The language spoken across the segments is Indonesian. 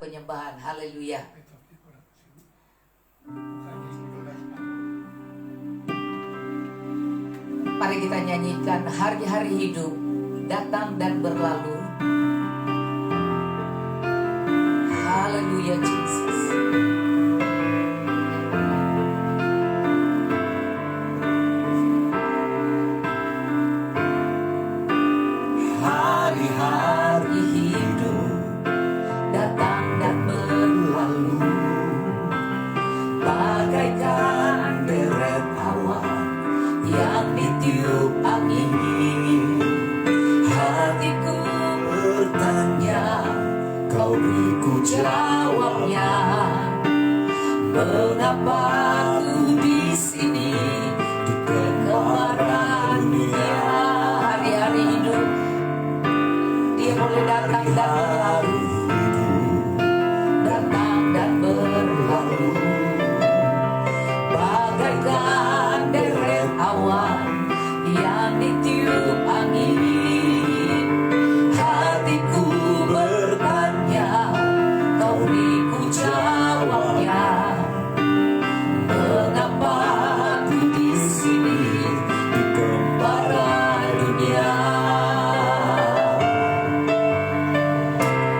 penyembahan. Haleluya. Mari kita nyanyikan hari-hari hidup datang dan berlalu. Haleluya Jesus. Hari-hari hidup datang dan berlalu, bagaikan deret awan yang ditiup angin. Hatiku bertanya, kau beriku jawabnya. Mengapa aku di sini di kegemaran dunia? Hari-hari hidup Dia boleh datang dan berlalu, datang dan berlalu, bagaikan deret awan yang ditiup angin. Hatiku bertanya, kau beriku jawabnya. Mengapa aku di sini di gempara dunia?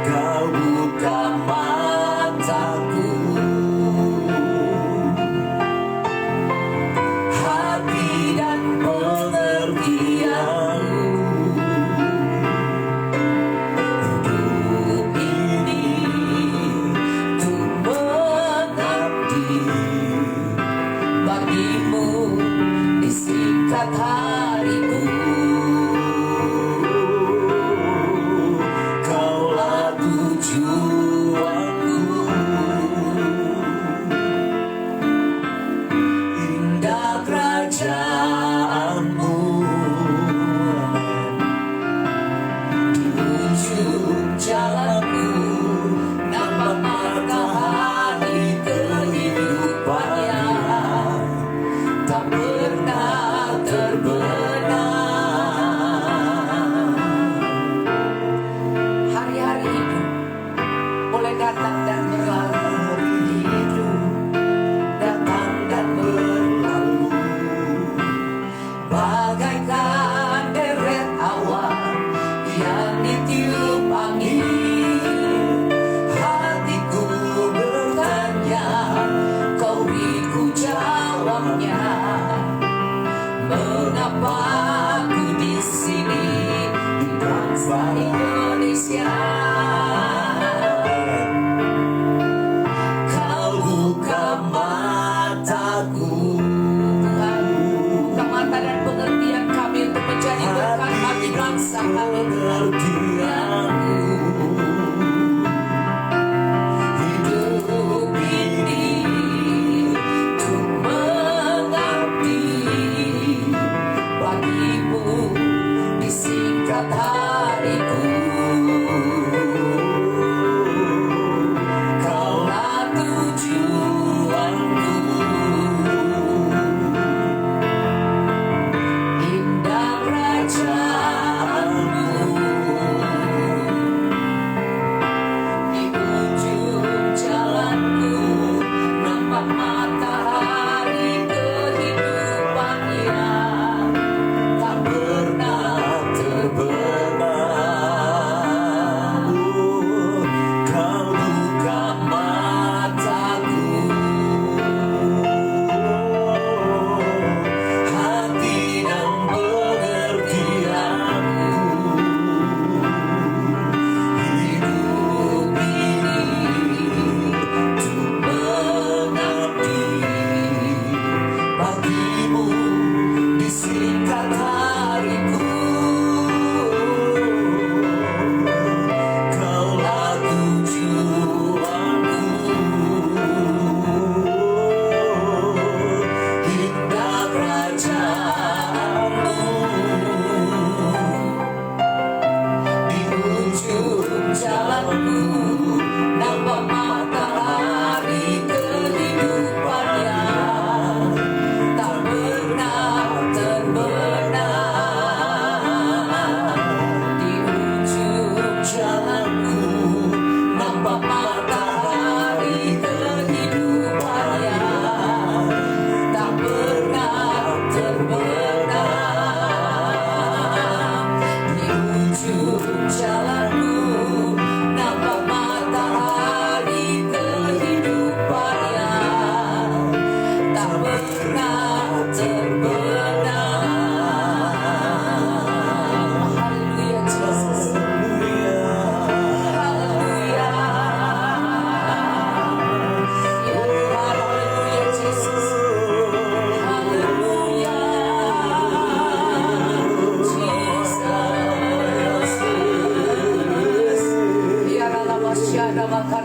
Kau buka mataku, hati dan pengertianku. Hidup ini untuk mengabdi bagimu di singkat hariku. Kaulah tujuanku, indah kerajaanmu. Di ujung jalanku nampak matahari kehidupannya, tak pernah terbenam. Hari-hari hidup boleh datang dan berlalu. Hidup datang dan berlalu, bagaikan deret awan yang ditiup angin. Hatiku bertanya, kau beriku jawabnya. Mengapa aku di sini di bangsa Indonesia?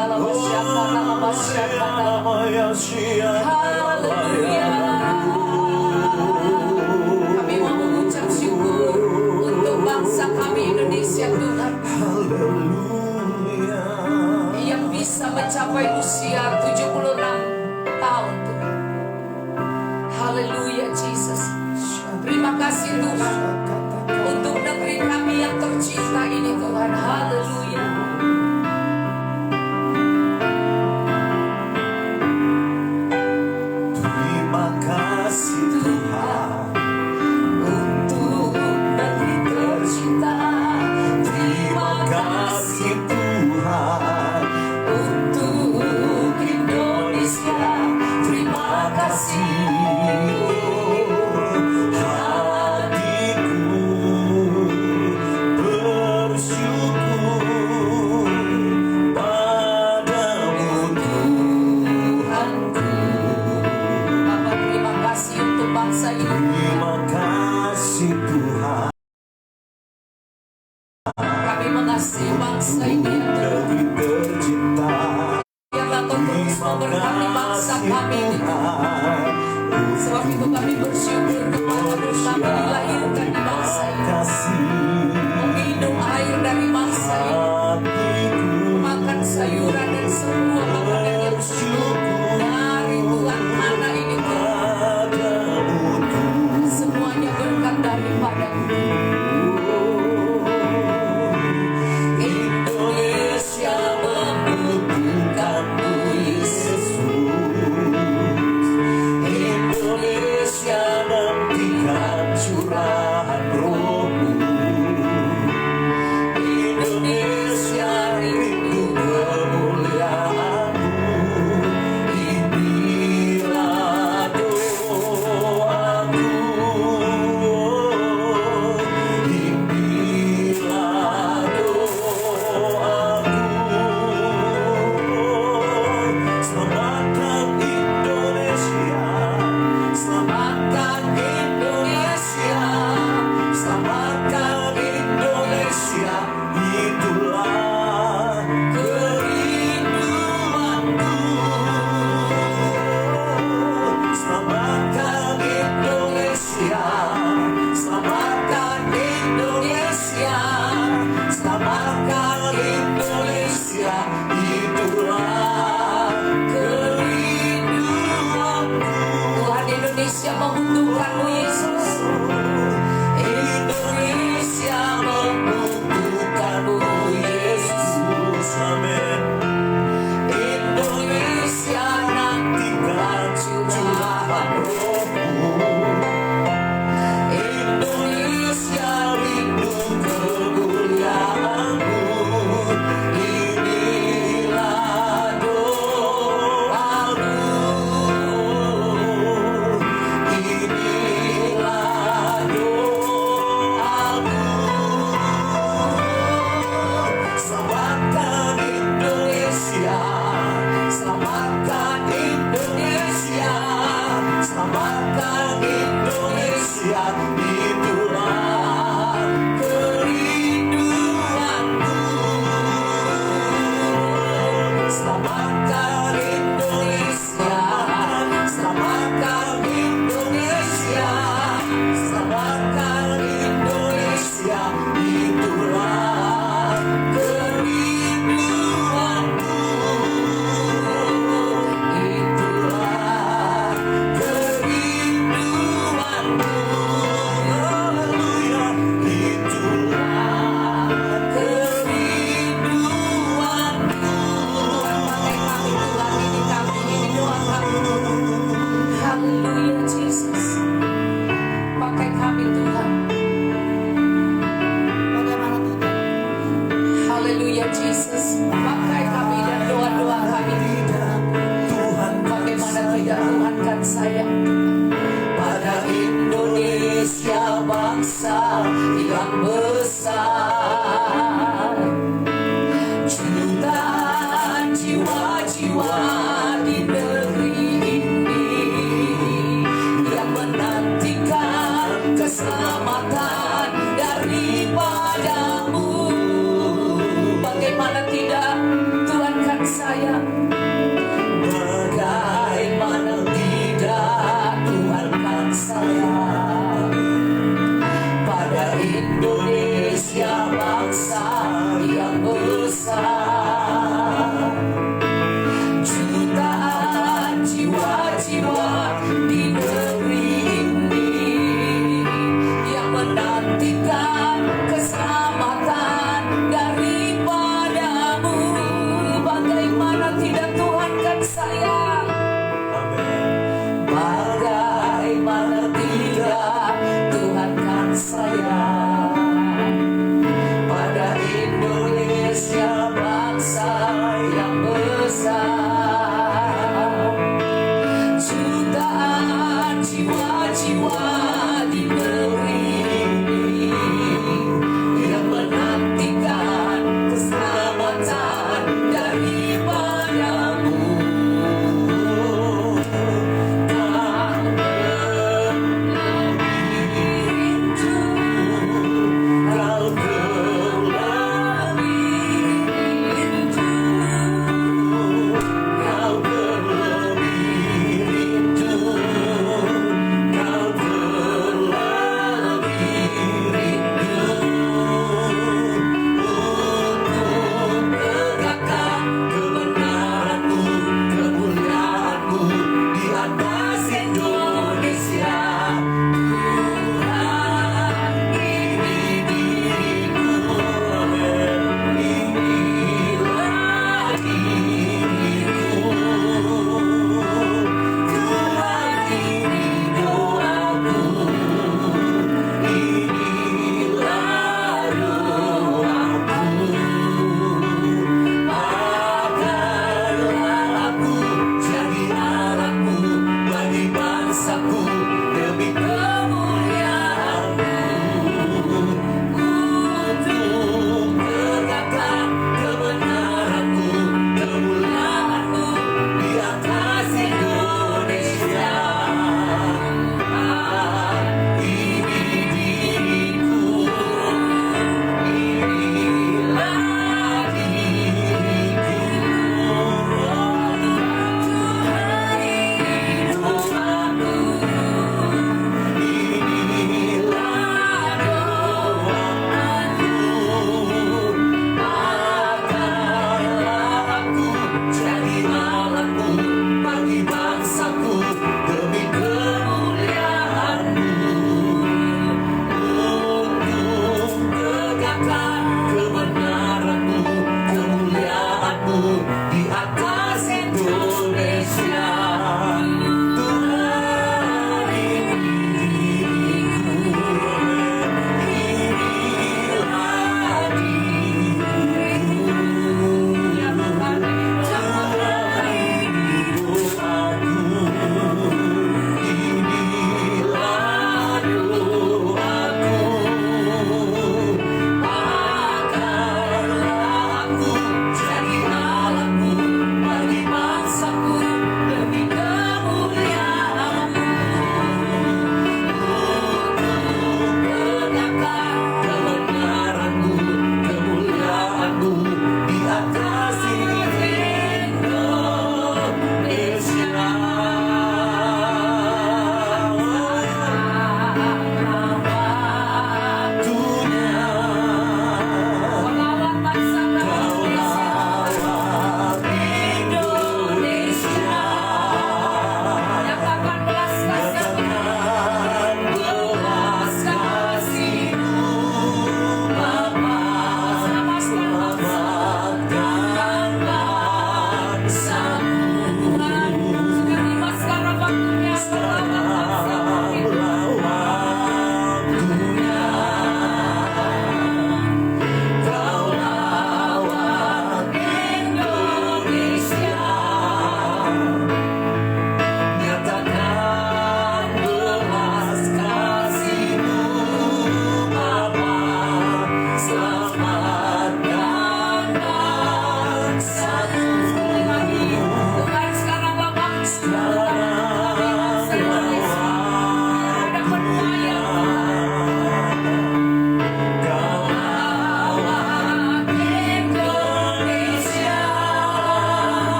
Haleluya. Kami mau mengucap syukur untuk bangsa kami Indonesia Tuhan, yang bisa mencapai usia 76 tahun Tuhan. Haleluya Jesus. Terima kasih Tuhan untuk negeri kami yang tercinta ini Tuhan. Haleluya. Terima kasih Tuhan Untuk negeri tercinta. Terima kasih Tuhan untuk Indonesia. Terima kasih. Kami mengasihi bangsa ini yang Engkau terus memberkati bangsa kami ini. Sebab itu kami bersyukur kepada kami dilahirkan di bangsa ini, meminum air dari bangsa ini, makan sayuran dan semua makanan yang dari Tuhan mana ini Tuhan. Semuanya berkat daripada-Mu. Indonesia membutuhkan-Mu Yesus. Indonesia nantikan curahan Roh-Mu. Indonesia rindu kemuliaan-Mu. Inilah doaku. Inilah doaku. Selamatkan Indonesia. Selamatkan Indonesia. Selamatkan Indonesia. Itulah kerinduanku. Selamatkan Indonesia. Selamatkan Indonesia. Selamatkan Indonesia. Itulah kerinduanku. Tuhan, Indonesia membutuhkan-Mu Yesus. Indonesia membutuhkan-Mu Yesus. Amin. Indonesia nantikan curahan Roh-Mu. Indonesia rindu kemuliaan-Mu. Inilah doaku. Inilah doaku. Selamatkan Indonesia. Selamatkan Indonesia. Selamatkan Indonesia. Itulah kerinduanku. Selamatkan Indonesia. Selamatkan Indonesia. Selamatkan Indonesia. Itulah kerinduanku. Itulah kerinduanku. Haleluya. Itulah kerinduanku. Pakai kami Tuhan, ini kami, ini doa kami. Haleluya Jesus. Pakai kami Tuhan. Bagaimana Tuhan? Haleluya Jesus. Pakai kami dan doa-doa kami. Tuhan Bagaimana tidak Tuhan kan sayang pada Indonesia, bangsa yang besar. Jutaan jiwa-jiwa di negeri ini yang menantikan keselamatan daripada-Mu. Bagaimana tidak Tuhan kan sayang sayang. Bagaimana tidak, Tuhan kan sayang pada Indonesia bangsa yang besar. Jutaan jiwa-jiwa di negeri ini yang menantikan keselamatan daripadamu. Bagaimana tidak, Tuhan kan sayang. Bagaimana tidak, Tuhan kan sayang pada Indonesia bangsa yang besar. Jutaan jiwa-jiwa di negeri ini yang menantikan keselamatan daripadamu. Tak lebih rindu, kau terlebih rindu.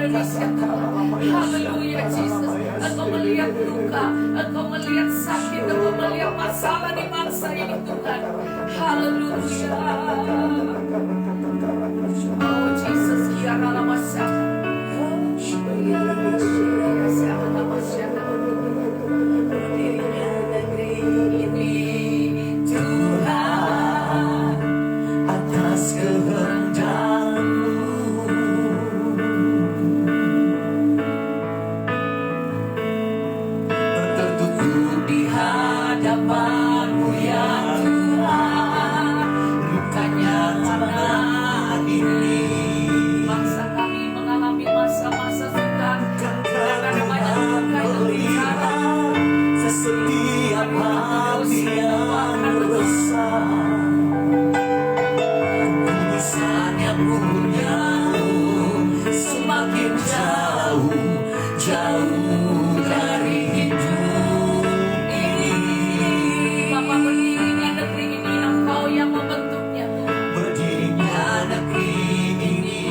Indonesia Tuhan. Haleluya Jesus. Engkau melihat luka, Engkau melihat sakit, Engkau melihat masalah di bangsa ini Tuhan. Haleluya. Oh Jesus, kiara lama syaka. Kiara lama syaka, lama syaka. Berdirinya negeri ini Tuhan atas kehendak-Mu. tertutup di hadapan-Mu ya Tuhan. Lukanya tanah ini. Bangsa kami mengalami masa-masa sukar karena banyak luka yang bicara. Setiap hati yang resah, tulisannya punyamu semakin jauh, jauh dari hidup ini. Bapa, berdirinya negeri ini Engkau yang membentuknya. Berdirinya negeri ini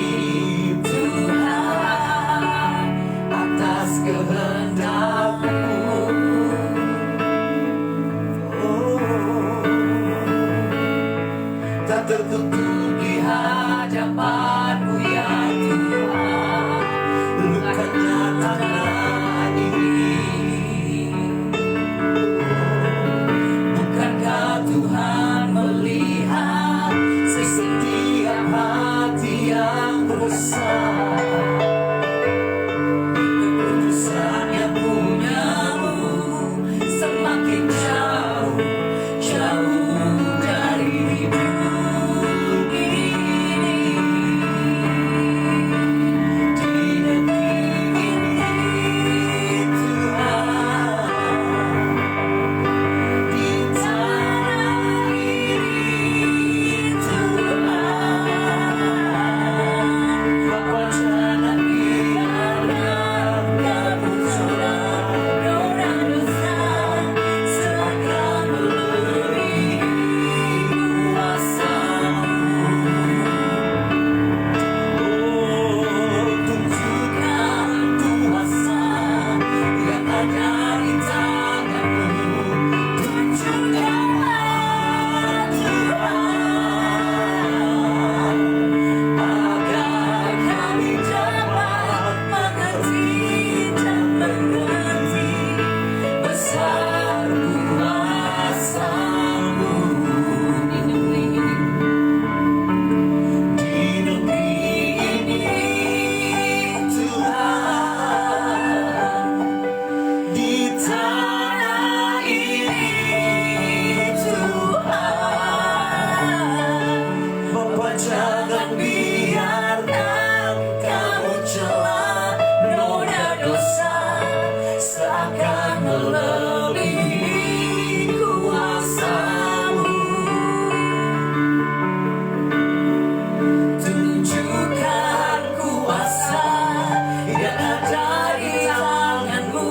Tuhan atas kehendak-Mu. Tak tertutup di hadapan-Mu ya Tuhan. lukanya tanah ini. Bukankah Tuhan melihat Setiap hati yang resah, kekudusannya punyamu semakin jauh, jauh dari hidup ini. Di negeri ini Tuhan, di tanah ini Tuhan. Bapa, jangan biarkan kemunculan noda dosa seakan melebihi kuasa-Mu. tunjukkan kuasa yang ada di tangan-Mu. Tunjukkanlah Tuhan, agar kami dapat mengerti dan mengerti besar kuasa-Mu. Di negeri ini, Di negeri ini Tuhan, di tanah ini Tuhan. Bapa, jangan biarkan kemunculan Noda dosa seakan melebihi kuasa-Mu. Tunjukkan kuasa yang ada di tangan-Mu.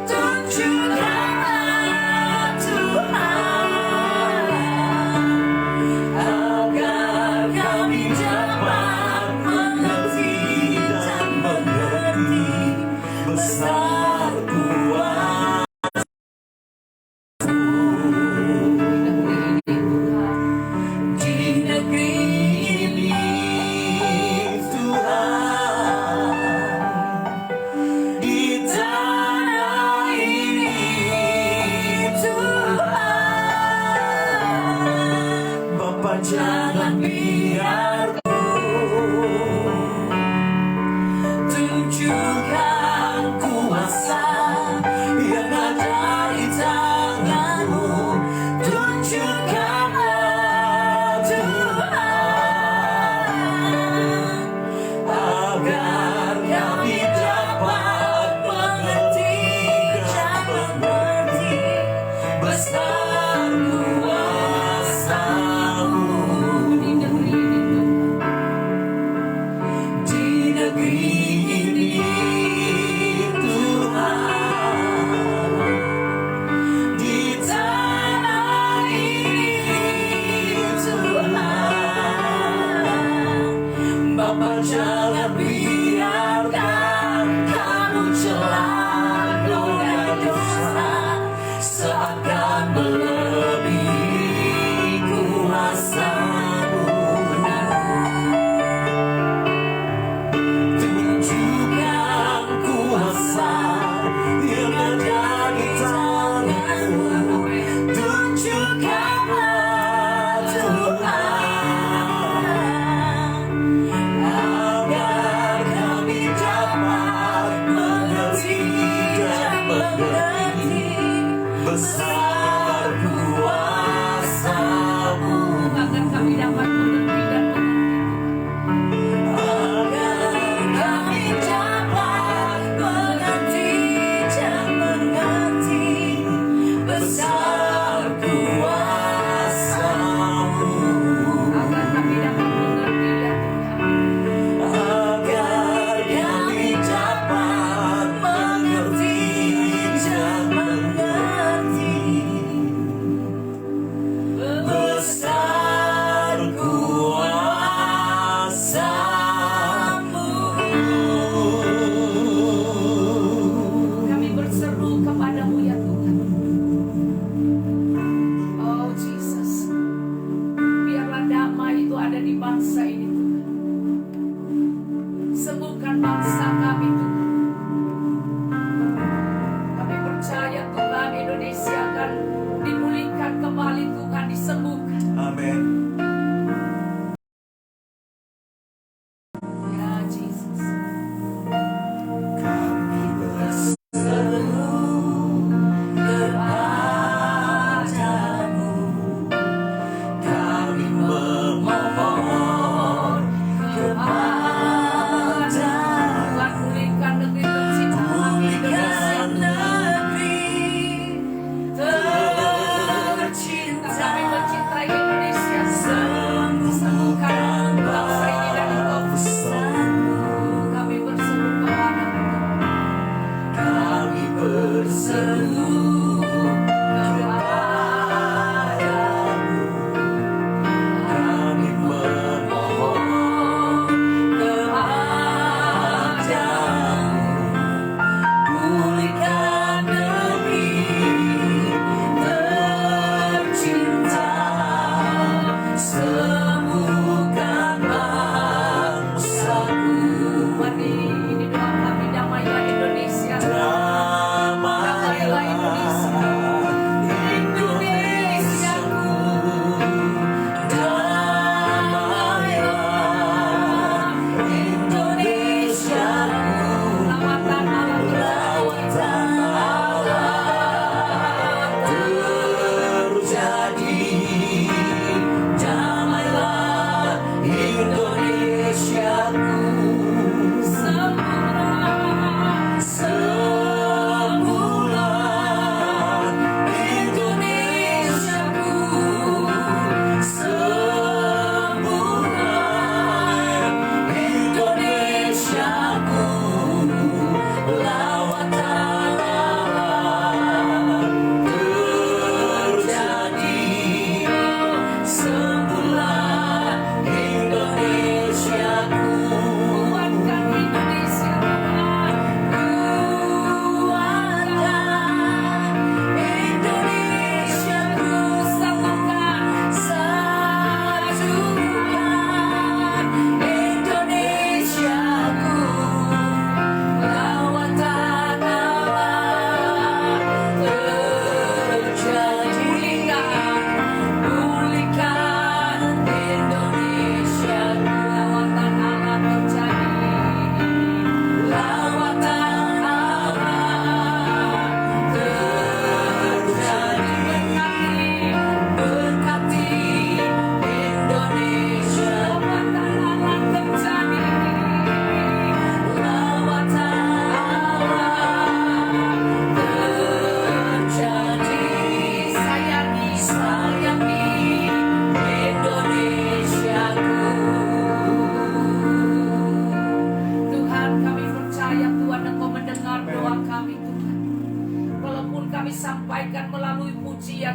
Tunjukkanlah Tuhan, agar kami dapat mengerti dan mengerti besar kuasa. Di negeri ini Tuhan, di tanah ini Tuhan. Bapa, jangan biarkan Tunjukkan kuasa yang ada di tangan-Mu. Tunjukkanlah Tuhan, agar kami dapat mengerti dan mengerti besar kuasa-Mu. Di negeri ini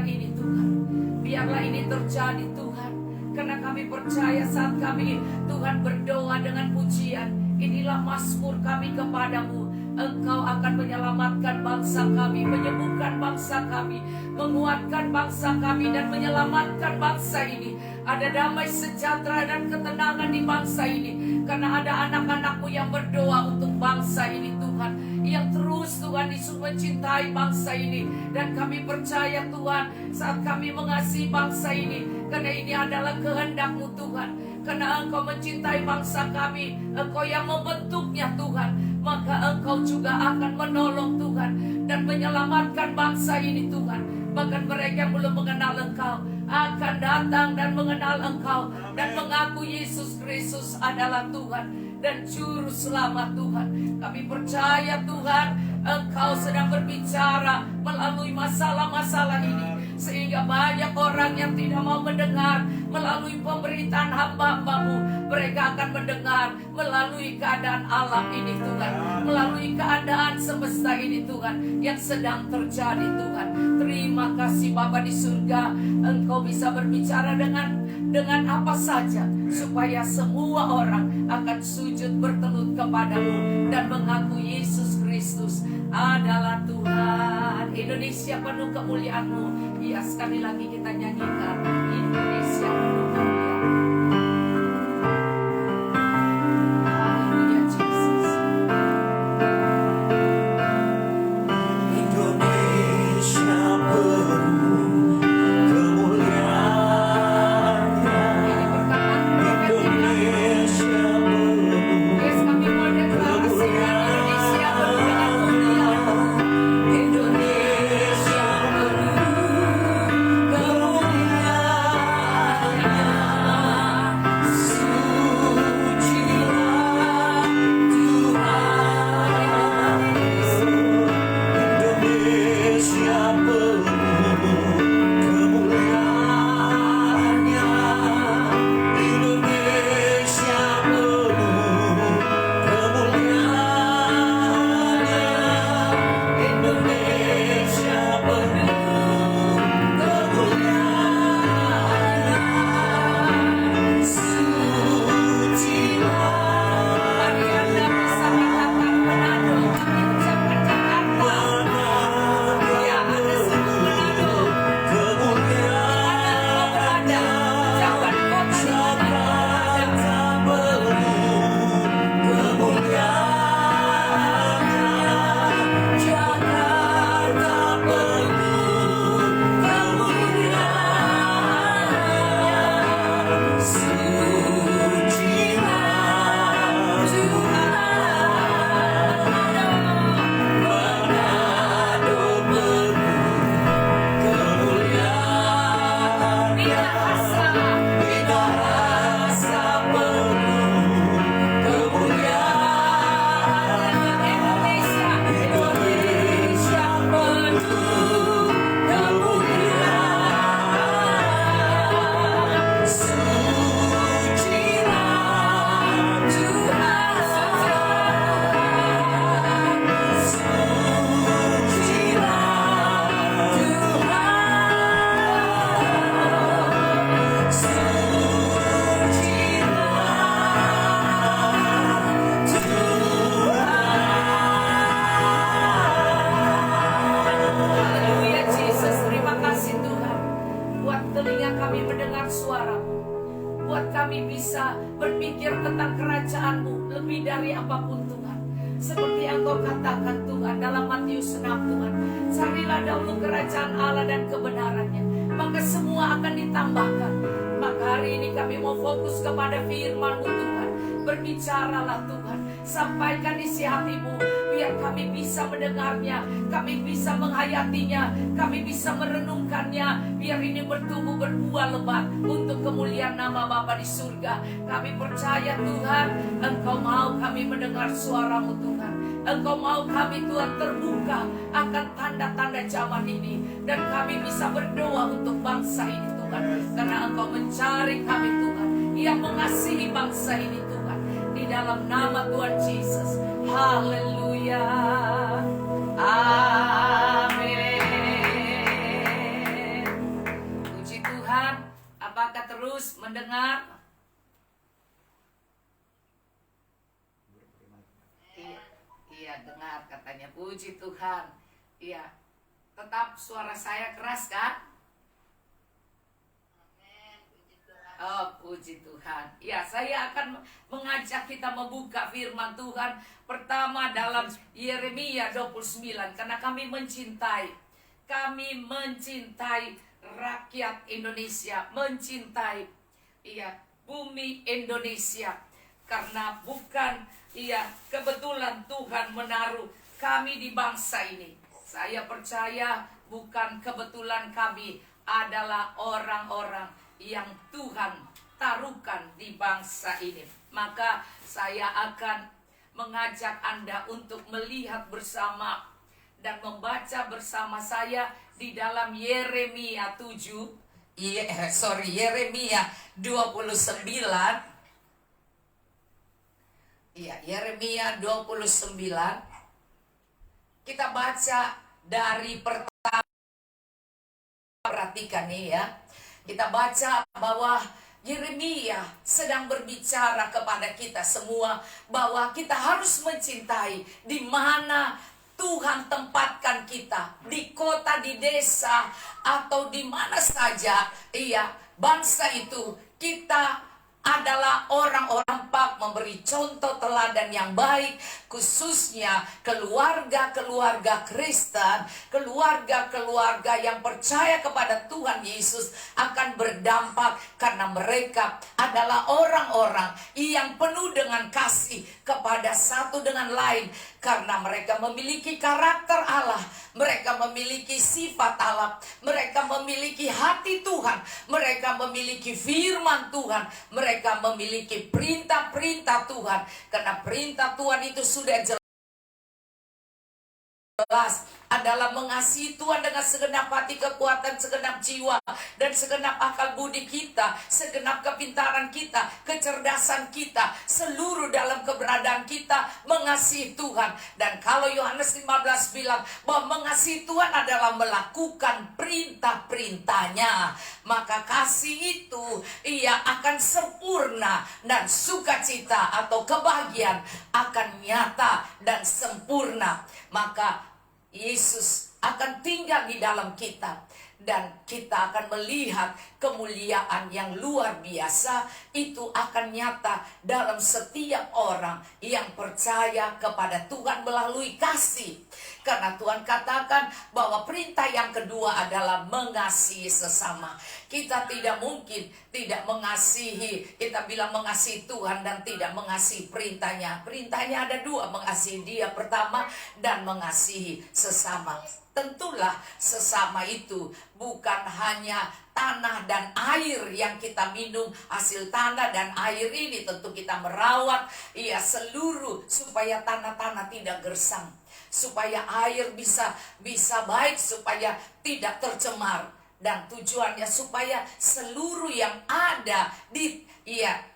yang ini Tuhan. Biarlah ini terjadi Tuhan. Karena kami percaya saat kami Tuhan berdoa dengan pujian, inilah mazmur kami kepadamu. Engkau akan menyelamatkan bangsa kami, menyembuhkan bangsa kami, menguatkan bangsa kami, dan menyelamatkan bangsa ini. Ada damai sejahtera dan ketenangan di bangsa ini, karena ada anak-anakmu yang berdoa untuk bangsa ini Tuhan, yang terus Tuhan disuruh mencintai bangsa ini. Dan kami percaya Tuhan, saat kami mengasihi bangsa ini, karena ini adalah kehendak-Mu Tuhan, karena Engkau mencintai bangsa kami, Engkau yang membentuknya Tuhan, maka Engkau juga akan menolong Tuhan dan menyelamatkan bangsa ini Tuhan. Bahkan mereka yang belum mengenal Engkau akan datang dan mengenal Engkau dan mengaku Yesus Kristus adalah Tuhan dan Juru Selamat Tuhan. Kami percaya Tuhan, Engkau sedang berbicara melalui masalah-masalah ini, sehingga banyak orang yang tidak mau mendengar melalui pemberitaan hamba-Hamba-Mu. Mereka akan mendengar melalui keadaan alam ini Tuhan, melalui keadaan semesta ini Tuhan, yang sedang terjadi Tuhan. Terima kasih Bapa di surga, Engkau bisa berbicara dengan apa saja, supaya semua orang akan sujud bertelut kepadamu dan mengaku Yesus Kristus adalah Tuhan. Indonesia penuh kemuliaan-Mu. Ya, sekali lagi kita nyanyikan Indonesia penuh kemuliaan. Haleluya Yesus. Indonesia penuh kemuliaan-Nya. Ini perkataan profetiknya. Indonesia penuh Yes, kami mau deklarasikan Indonesia penuh dengan kemuliaan. Indonesia penuh kami bisa berpikir tentang kerajaan-Mu lebih dari apapun Tuhan. Seperti yang Kau katakan Tuhan dalam Matius 6 Tuhan, carilah dahulu kerajaan Allah dan kebenarannya, maka semua akan ditambahkan. Maka hari ini kami mau fokus kepada firman-Mu Tuhan. Berbicaralah Tuhan, sampaikan isi hati-Mu, biar kami bisa mendengarnya, kami bisa menghayatinya, kami bisa merenungkannya, biar ini bertumbuh berbuah lebat untuk kemuliaan nama Bapa di surga. Kami percaya Tuhan, Engkau mau kami mendengar suara-Mu Tuhan. Engkau mau kami Tuhan terbuka akan tanda-tanda zaman ini, dan kami bisa berdoa untuk bangsa ini Tuhan, karena Engkau mencari kami Tuhan yang mengasihi bangsa ini Tuhan. Di dalam nama Tuhan Yesus. Haleluya. Amin. Tuhan. Apakah terus mendengar? Iya, iya dengar katanya. Puji Tuhan. Iya. Tetap suara saya keras kan? Oh, puji Tuhan. Ya, saya akan mengajak kita membuka firman Tuhan pertama dalam Yeremia 29 karena kami mencintai rakyat Indonesia, mencintai bumi Indonesia karena bukan kebetulan Tuhan menaruh kami di bangsa ini. Saya percaya bukan kebetulan kami adalah orang-orang yang Tuhan taruhkan di bangsa ini. Maka saya akan mengajak Anda untuk melihat bersama dan membaca bersama saya di dalam Yeremia 29. Yeremia 29. Kita baca dari pertama. Perhatikan nih ya. Kita baca bahwa Yeremia sedang berbicara kepada kita semua bahwa kita harus mencintai di mana Tuhan tempatkan kita, di kota, di desa, atau di mana saja. Bangsa itu kita adalah orang-orang pak memberi contoh teladan yang baik, khususnya keluarga-keluarga Kristen, keluarga-keluarga yang percaya kepada Tuhan Yesus akan berdampak karena mereka adalah orang-orang yang penuh dengan kasih kepada satu dengan lain karena mereka memiliki karakter Allah, mereka memiliki sifat Allah, mereka memiliki hati Tuhan, mereka memiliki firman Tuhan, mereka memiliki perintah-perintah Tuhan. Karena perintah Tuhan itu sudah jelas adalah mengasihi Tuhan dengan segenap hati, kekuatan, segenap jiwa, dan segenap akal budi kita, segenap kepintaran kita, kecerdasan kita, seluruh dalam keberadaan kita mengasihi Tuhan. Dan kalau Yohanes 15 bilang bahwa mengasihi Tuhan adalah melakukan perintah-perintahnya, maka kasih itu akan sempurna dan sukacita atau kebahagiaan akan nyata dan sempurna. Maka Yesus akan tinggal di dalam kita dan kita akan melihat kemuliaan yang luar biasa itu akan nyata dalam setiap orang yang percaya kepada Tuhan melalui kasih. Karena Tuhan katakan bahwa perintah yang kedua adalah mengasihi sesama. Kita tidak mungkin tidak mengasihi, kita bilang mengasihi Tuhan dan tidak mengasihi perintahnya. Perintahnya ada dua, mengasihi Dia pertama dan mengasihi sesama. Tentulah sesama itu bukan hanya tanah dan air yang kita minum, hasil tanah dan air ini tentu kita merawat seluruh supaya tanah-tanah tidak gersang, supaya air bisa baik, supaya tidak tercemar, dan tujuannya supaya seluruh yang ada di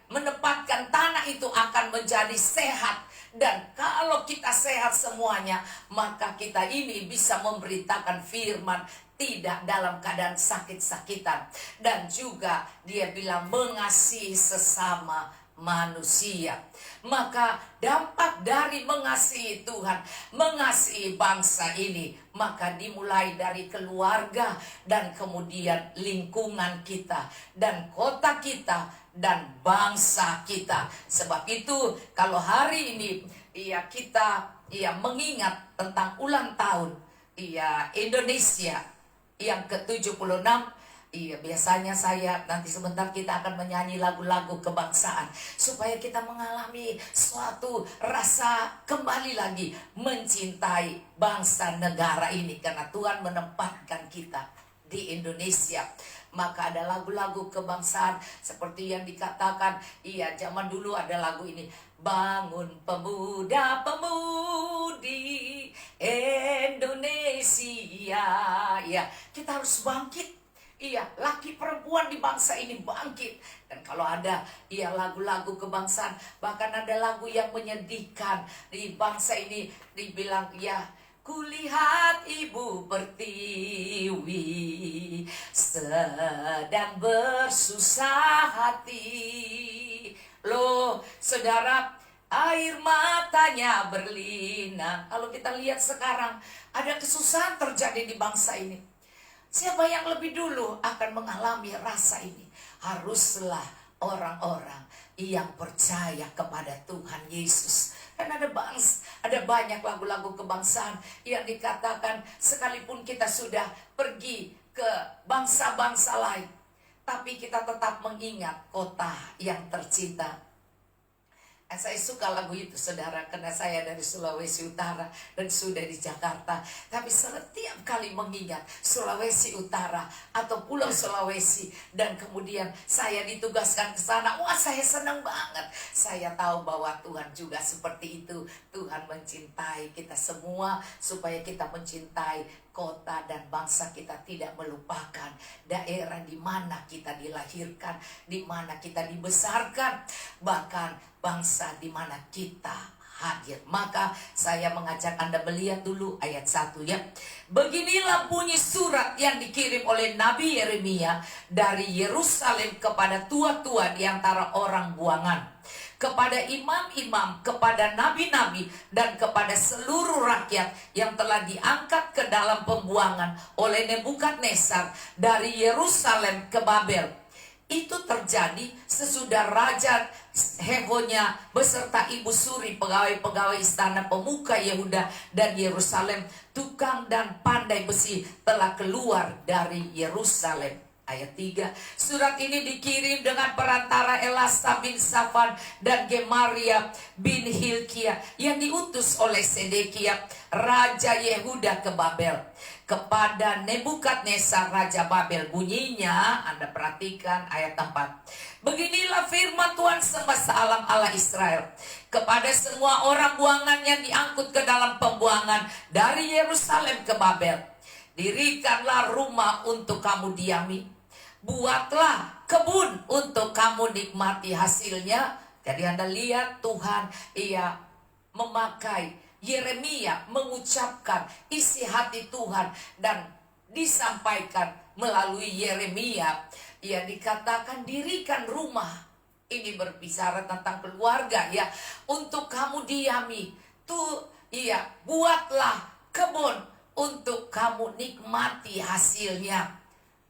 menempatkan tanah itu akan menjadi sehat. Dan kalau kita sehat semuanya, maka kita ini bisa memberitakan firman tidak dalam keadaan sakit-sakitan. Dan juga dia bilang mengasihi sesama manusia. Maka dampak dari mengasihi Tuhan, mengasihi bangsa ini, maka dimulai dari keluarga dan kemudian lingkungan kita dan kota kita dan bangsa kita. Sebab itu kalau hari ini kita mengingat tentang ulang tahun Indonesia yang ke-76, biasanya saya nanti sebentar kita akan menyanyi lagu-lagu kebangsaan supaya kita mengalami suatu rasa kembali lagi mencintai bangsa negara ini karena Tuhan menempatkan kita di Indonesia. Maka ada lagu-lagu kebangsaan seperti yang dikatakan, zaman dulu ada lagu ini, bangun pemuda-pemudi Indonesia. Kita harus bangkit. Laki perempuan di bangsa ini bangkit. Dan kalau ada lagu-lagu kebangsaan, bahkan ada lagu yang menyedihkan di bangsa ini, dibilang Kulihat ibu pertiwi sedang bersusah hati. Loh, saudara, air matanya berlinang. Kalau kita lihat sekarang, ada kesusahan terjadi di bangsa ini. Siapa yang lebih dulu akan mengalami rasa ini? Haruslah orang-orang yang percaya kepada Tuhan Yesus. Dan ada banyak lagu-lagu kebangsaan yang dikatakan sekalipun kita sudah pergi ke bangsa-bangsa lain, tapi kita tetap mengingat kota yang tercinta. Saya suka lagu itu, saudara, karena saya dari Sulawesi Utara dan sudah di Jakarta. Tapi setiap kali mengingat Sulawesi Utara atau Pulau Sulawesi, dan kemudian saya ditugaskan ke sana, wah, saya senang banget. Saya tahu bahwa Tuhan juga seperti itu. Tuhan mencintai kita semua supaya kita mencintai kota dan bangsa kita, tidak melupakan daerah di mana kita dilahirkan, di mana kita dibesarkan, bahkan bangsa di mana kita hadir. Maka saya mengajak Anda melihat dulu ayat 1 ya. Beginilah bunyi surat yang dikirim oleh Nabi Yeremia dari Yerusalem kepada tua-tua di antara orang buangan, kepada imam-imam, kepada nabi-nabi, dan kepada seluruh rakyat yang telah diangkat ke dalam pembuangan oleh Nebukadnezar dari Yerusalem ke Babel. Itu terjadi sesudah Raja Hegonya beserta ibu suri, pegawai-pegawai istana, pemuka Yehuda dan Yerusalem, tukang dan pandai besi telah keluar dari Yerusalem. Ayat 3, surat ini dikirim dengan perantara Elasa bin Safan dan Gemaria bin Hilkia yang diutus oleh Sedekia, Raja Yehuda ke Babel, kepada Nebukadnezar Raja Babel. Bunyinya, Anda perhatikan ayat 4. Beginilah firman Tuhan semesta alam Allah Israel kepada semua orang buangan yang diangkut ke dalam pembuangan dari Yerusalem ke Babel. Dirikanlah rumah untuk kamu diami, buatlah kebun untuk kamu nikmati hasilnya. Jadi Anda lihat Tuhan memakai Yeremia mengucapkan isi hati Tuhan dan disampaikan melalui Yeremia. Ia dikatakan dirikan rumah. Ini berbicara tentang keluarga ya. Untuk kamu diami. Buatlah kebun untuk kamu nikmati hasilnya.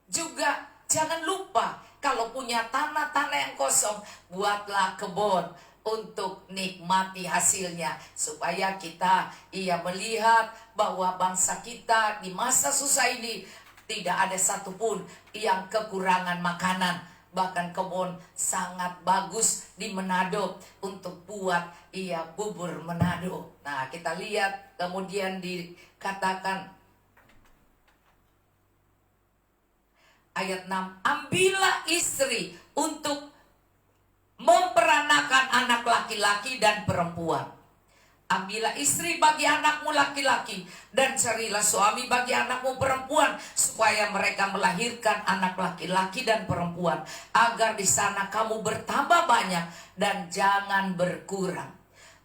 Juga jangan lupa kalau punya tanah-tanah yang kosong, buatlah kebun untuk nikmati hasilnya. Supaya kita melihat bahwa bangsa kita di masa susah ini tidak ada satupun yang kekurangan makanan. Bahkan kebun sangat bagus di Manado untuk buat bubur Manado. Nah, kita lihat kemudian dikatakan ayat 6, ambillah istri untuk memperanakan anak laki-laki dan perempuan. Ambillah istri bagi anakmu laki-laki dan carilah suami bagi anakmu perempuan, supaya mereka melahirkan anak laki-laki dan perempuan, agar di sana kamu bertambah banyak dan jangan berkurang.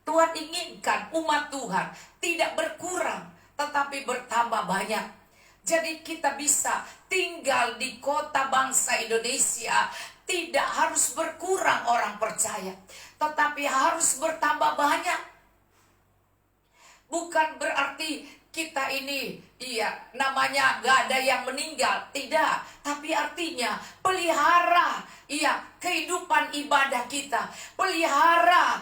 Tuhan inginkan umat Tuhan tidak berkurang, tetapi bertambah banyak. Jadi kita bisa tinggal di kota bangsa Indonesia, tidak harus berkurang orang percaya, tetapi harus bertambah banyak. Bukan berarti kita ini namanya gak ada yang meninggal, tidak. Tapi artinya pelihara kehidupan ibadah kita, pelihara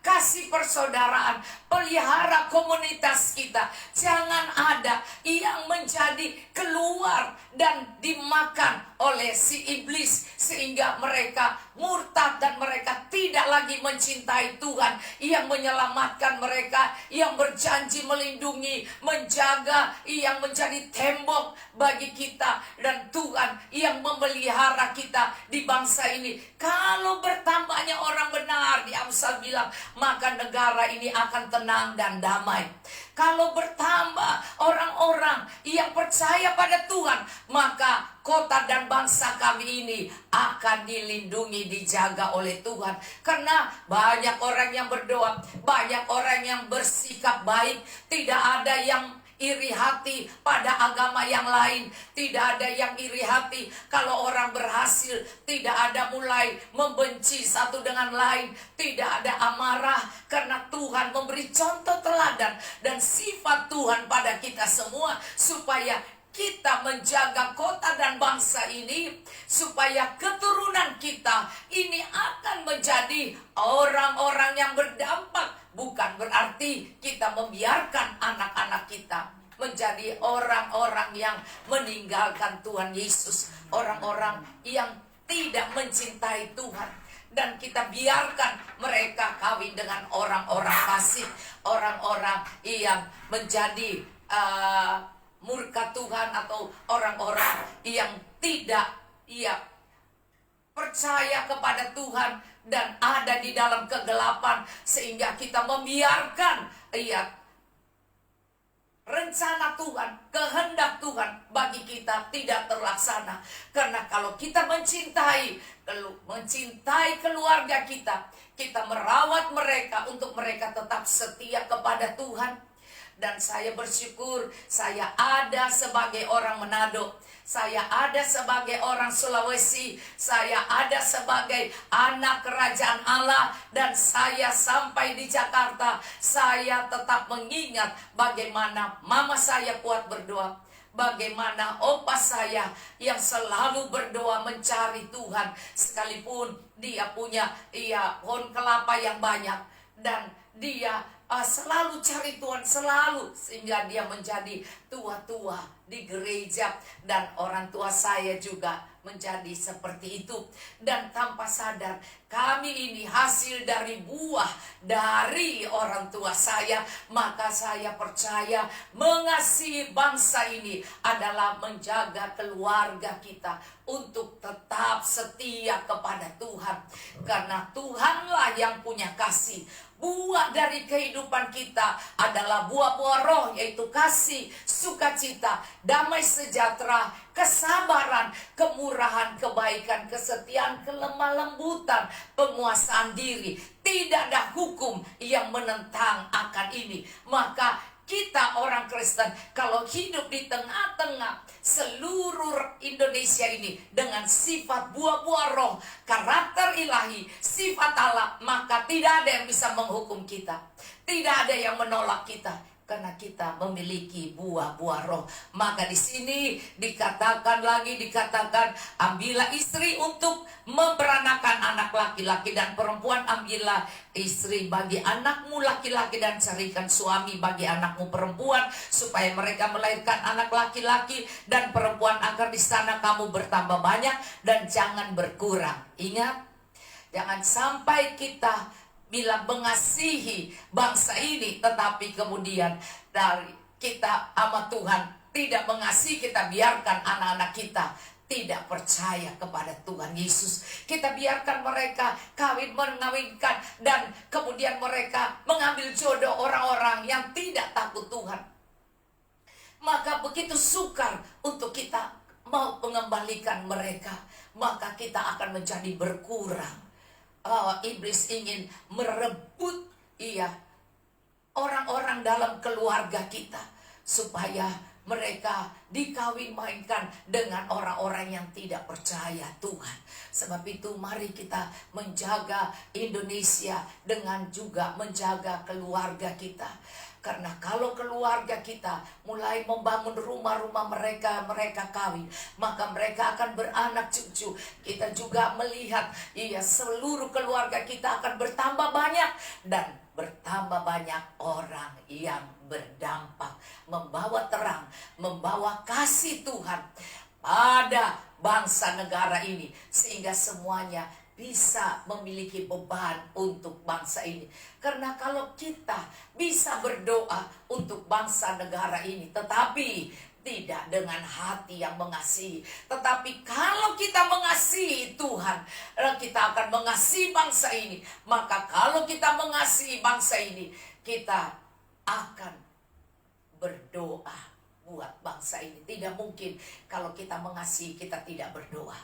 kasih persaudaraan, pelihara komunitas kita. Jangan ada yang menjadi keluar dan dimakan oleh si iblis, sehingga mereka murtad dan mereka tidak lagi mencintai Tuhan yang menyelamatkan mereka, yang berjanji melindungi, menjaga, yang menjadi tembok bagi kita, dan Tuhan yang memelihara kita di bangsa ini. Kalau bertambahnya orang benar, di Amsal bilang, maka negara ini akan tenang dan damai. Kalau bertambah orang-orang yang percaya pada Tuhan, maka kota dan bangsa kami ini akan dilindungi, dijaga oleh Tuhan. Karena banyak orang yang berdoa, banyak orang yang bersikap baik, tidak ada yang iri hati pada agama yang lain. Tidak ada yang iri hati kalau orang berhasil. Tidak ada mulai membenci satu dengan lain. Tidak ada amarah, karena Tuhan memberi contoh teladan dan sifat Tuhan pada kita semua, supaya kita menjaga kota dan bangsa ini, supaya keturunan kita ini akan menjadi orang-orang yang berdampak. Bukan berarti kita membiarkan anak-anak kita menjadi orang-orang yang meninggalkan Tuhan Yesus, orang-orang yang tidak mencintai Tuhan, dan kita biarkan mereka kawin dengan orang-orang fasik, orang-orang yang menjadi murka Tuhan, atau orang-orang yang tidak percaya kepada Tuhan dan ada di dalam kegelapan, sehingga kita membiarkan rencana Tuhan, kehendak Tuhan bagi kita tidak terlaksana. Karena kalau kita mencintai keluarga kita, kita merawat mereka untuk mereka tetap setia kepada Tuhan. Dan saya bersyukur saya ada sebagai orang Manado, saya ada sebagai orang Sulawesi, saya ada sebagai anak kerajaan Allah. Dan saya sampai di Jakarta, saya tetap mengingat bagaimana mama saya kuat berdoa, bagaimana opa saya yang selalu berdoa mencari Tuhan, sekalipun dia punya pohon kelapa yang banyak, dan dia selalu cari Tuhan, selalu, sehingga dia menjadi tua-tua di gereja. Dan orang tua saya juga menjadi seperti itu. Dan tanpa sadar, kami ini hasil dari buah dari orang tua saya. Maka saya percaya mengasihi bangsa ini adalah menjaga keluarga kita untuk tetap setia kepada Tuhan. Karena Tuhanlah yang punya kasih. Buah dari kehidupan kita adalah buah-buah roh, yaitu kasih, sukacita, damai sejahtera, kesabaran, kemurahan, kebaikan, kesetiaan, kelemah lembutan, penguasaan diri. Tidak ada hukum yang menentang akan ini. Maka kita orang Kristen kalau hidup di tengah-tengah seluruh Indonesia ini dengan sifat buah-buah roh, karakter ilahi, sifat Allah, maka tidak ada yang bisa menghukum kita. Tidak ada yang menolak kita, karena kita memiliki buah-buah roh. Maka di sini dikatakan, ambillah istri untuk memperanakan anak laki-laki dan perempuan, ambillah istri bagi anakmu laki-laki dan carikan suami bagi anakmu perempuan, supaya mereka melahirkan anak laki-laki dan perempuan, agar di sana kamu bertambah banyak dan jangan berkurang. Ingat, jangan sampai kita bila mengasihi bangsa ini, tetapi kemudian dari kita sama Tuhan tidak mengasihi, kita biarkan anak-anak kita tidak percaya kepada Tuhan Yesus. Kita biarkan mereka mengawinkan, dan kemudian mereka mengambil jodoh orang-orang yang tidak takut Tuhan. Maka begitu sukar untuk kita mau mengembalikan mereka, maka kita akan menjadi berkurang. Iblis ingin merebut orang-orang dalam keluarga kita, supaya mereka dikawin-mainkan dengan orang-orang yang tidak percaya Tuhan. Sebab itu mari kita menjaga Indonesia dengan juga menjaga keluarga kita. Karena kalau keluarga kita mulai membangun rumah-rumah mereka kawin, maka mereka akan beranak cucu. Kita juga melihat seluruh keluarga kita akan bertambah banyak, dan bertambah banyak orang yang berdampak, membawa terang, membawa kasih Tuhan pada bangsa negara ini, sehingga semuanya bisa memiliki beban untuk bangsa ini. Karena kalau kita bisa berdoa untuk bangsa negara ini, tetapi tidak dengan hati yang mengasihi, tetapi kalau kita mengasihi Tuhan, kita akan mengasihi bangsa ini. Maka kalau kita mengasihi bangsa ini, kita akan berdoa buat bangsa ini. Tidak mungkin kalau kita mengasihi, kita tidak berdoa.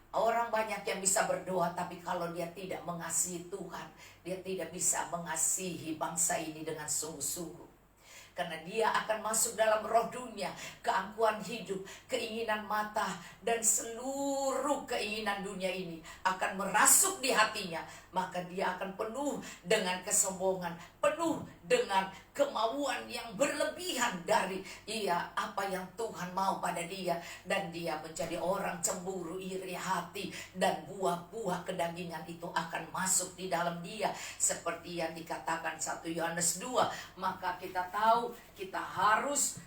Orang banyak yang bisa berdoa, tapi kalau dia tidak mengasihi Tuhan, dia tidak bisa mengasihi bangsa ini dengan sungguh-sungguh. Karena dia akan masuk dalam roh dunia, keangkuhan hidup, keinginan mata, dan seluruh keinginan dunia ini akan merasuk di hatinya. Maka dia akan penuh dengan kesombongan, penuh dengan kemauan yang berlebihan dari apa yang Tuhan mau pada dia. Dan dia menjadi orang cemburu, iri hati, dan buah-buah kedagingan itu akan masuk di dalam dia. Seperti yang dikatakan 1 Yohanes 2. Maka kita tahu kita harus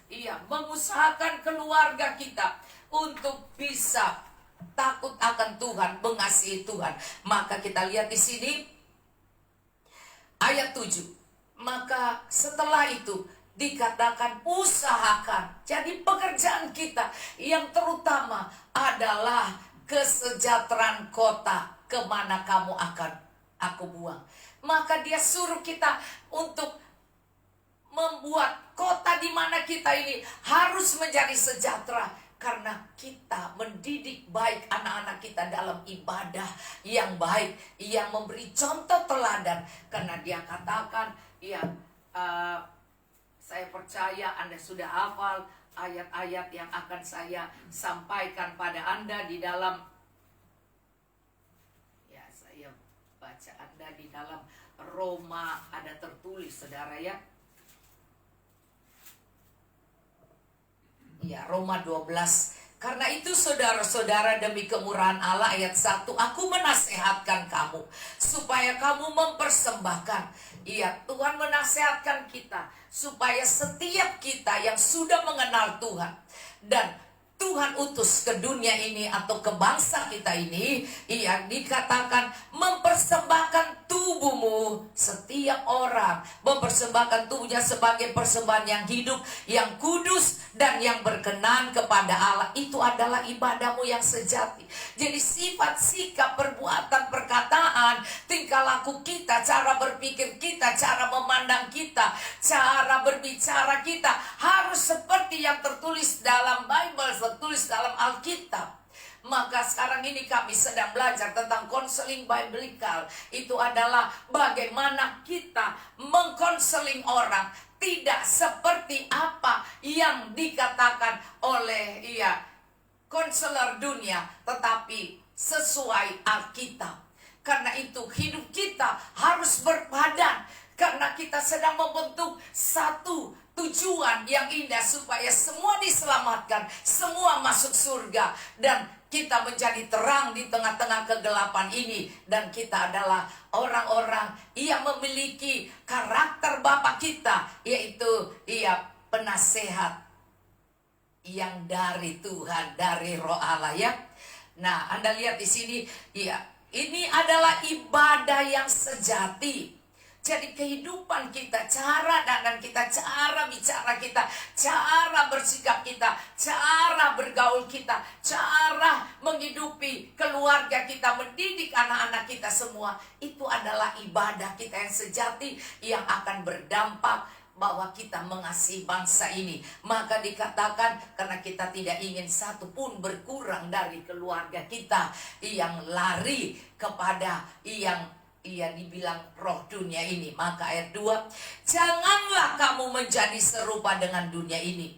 mengusahakan keluarga kita untuk bisa takut akan Tuhan, mengasihi Tuhan. Maka kita lihat di sini ayat 7. Maka setelah itu dikatakan usahakan. Jadi pekerjaan kita yang terutama adalah kesejahteraan kota kemana kamu akan aku buang. Maka dia suruh kita untuk membuat kota di mana kita ini harus menjadi sejahtera. Karena kita mendidik baik anak-anak kita dalam ibadah yang baik, yang memberi contoh teladan. Karena dia katakan, saya percaya Anda sudah hafal ayat-ayat yang akan saya sampaikan pada Anda di dalam, saya baca Anda di dalam Roma, ada tertulis saudara ya. Roma 12. Karena itu saudara-saudara, demi kemurahan Allah, ayat 1, aku menasehatkan kamu supaya kamu mempersembahkan. Tuhan menasehatkan kita supaya setiap kita yang sudah mengenal Tuhan dan Tuhan utus ke dunia ini atau ke bangsa kita ini, dikatakan mempersembahkan tubuhmu. Setiap orang mempersembahkan tubuhnya sebagai persembahan yang hidup, yang kudus, dan yang berkenan kepada Allah. Itu adalah ibadahmu yang sejati. Jadi sifat, sikap, perbuatan, perkataan, tingkah laku kita, cara berpikir kita, cara memandang kita, cara berbicara kita harus seperti yang tertulis dalam Bible, tertulis dalam Alkitab. Maka sekarang ini kami sedang belajar tentang konseling biblical. Itu adalah bagaimana kita mengkonseling orang tidak seperti apa yang dikatakan oleh konselor dunia, tetapi sesuai Alkitab. Karena itu hidup kita harus berpadan, karena kita sedang membentuk satu tujuan yang indah supaya semua diselamatkan, semua masuk surga, dan kita menjadi terang di tengah-tengah kegelapan ini. Dan kita adalah orang-orang yang memiliki karakter Bapa kita, yaitu penasehat yang dari Tuhan, dari Roh Allah ya. Nah, Anda lihat di sini, ini adalah ibadah yang sejati. Jadi kehidupan kita, cara dandan kita, cara bicara kita, cara bersikap kita, cara bergaul kita, cara menghidupi keluarga kita, mendidik anak-anak kita semua, itu adalah ibadah kita yang sejati yang akan berdampak bahwa kita mengasihi bangsa ini. Maka dikatakan karena kita tidak ingin satu pun berkurang dari keluarga kita yang lari kepada dibilang roh dunia ini. Maka ayat 2, janganlah kamu menjadi serupa dengan dunia ini,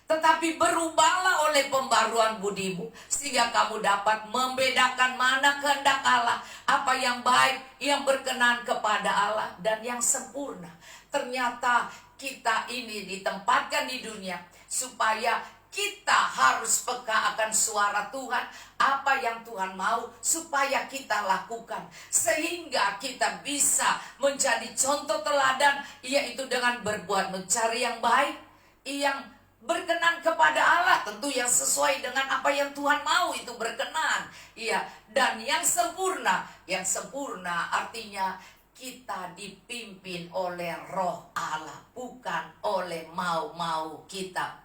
tetapi berubahlah oleh pembaruan budimu, sehingga kamu dapat membedakan mana kehendak Allah, apa yang baik, yang berkenan kepada Allah, dan yang sempurna. Ternyata kita ini ditempatkan di dunia supaya kita harus peka akan suara Tuhan, apa yang Tuhan mau supaya kita lakukan, sehingga kita bisa menjadi contoh teladan, yaitu dengan berbuat, mencari yang baik, yang berkenan kepada Allah, tentu yang sesuai dengan apa yang Tuhan mau, itu berkenan, dan yang sempurna. Yang sempurna artinya kita dipimpin oleh Roh Allah, bukan oleh mau-mau kita.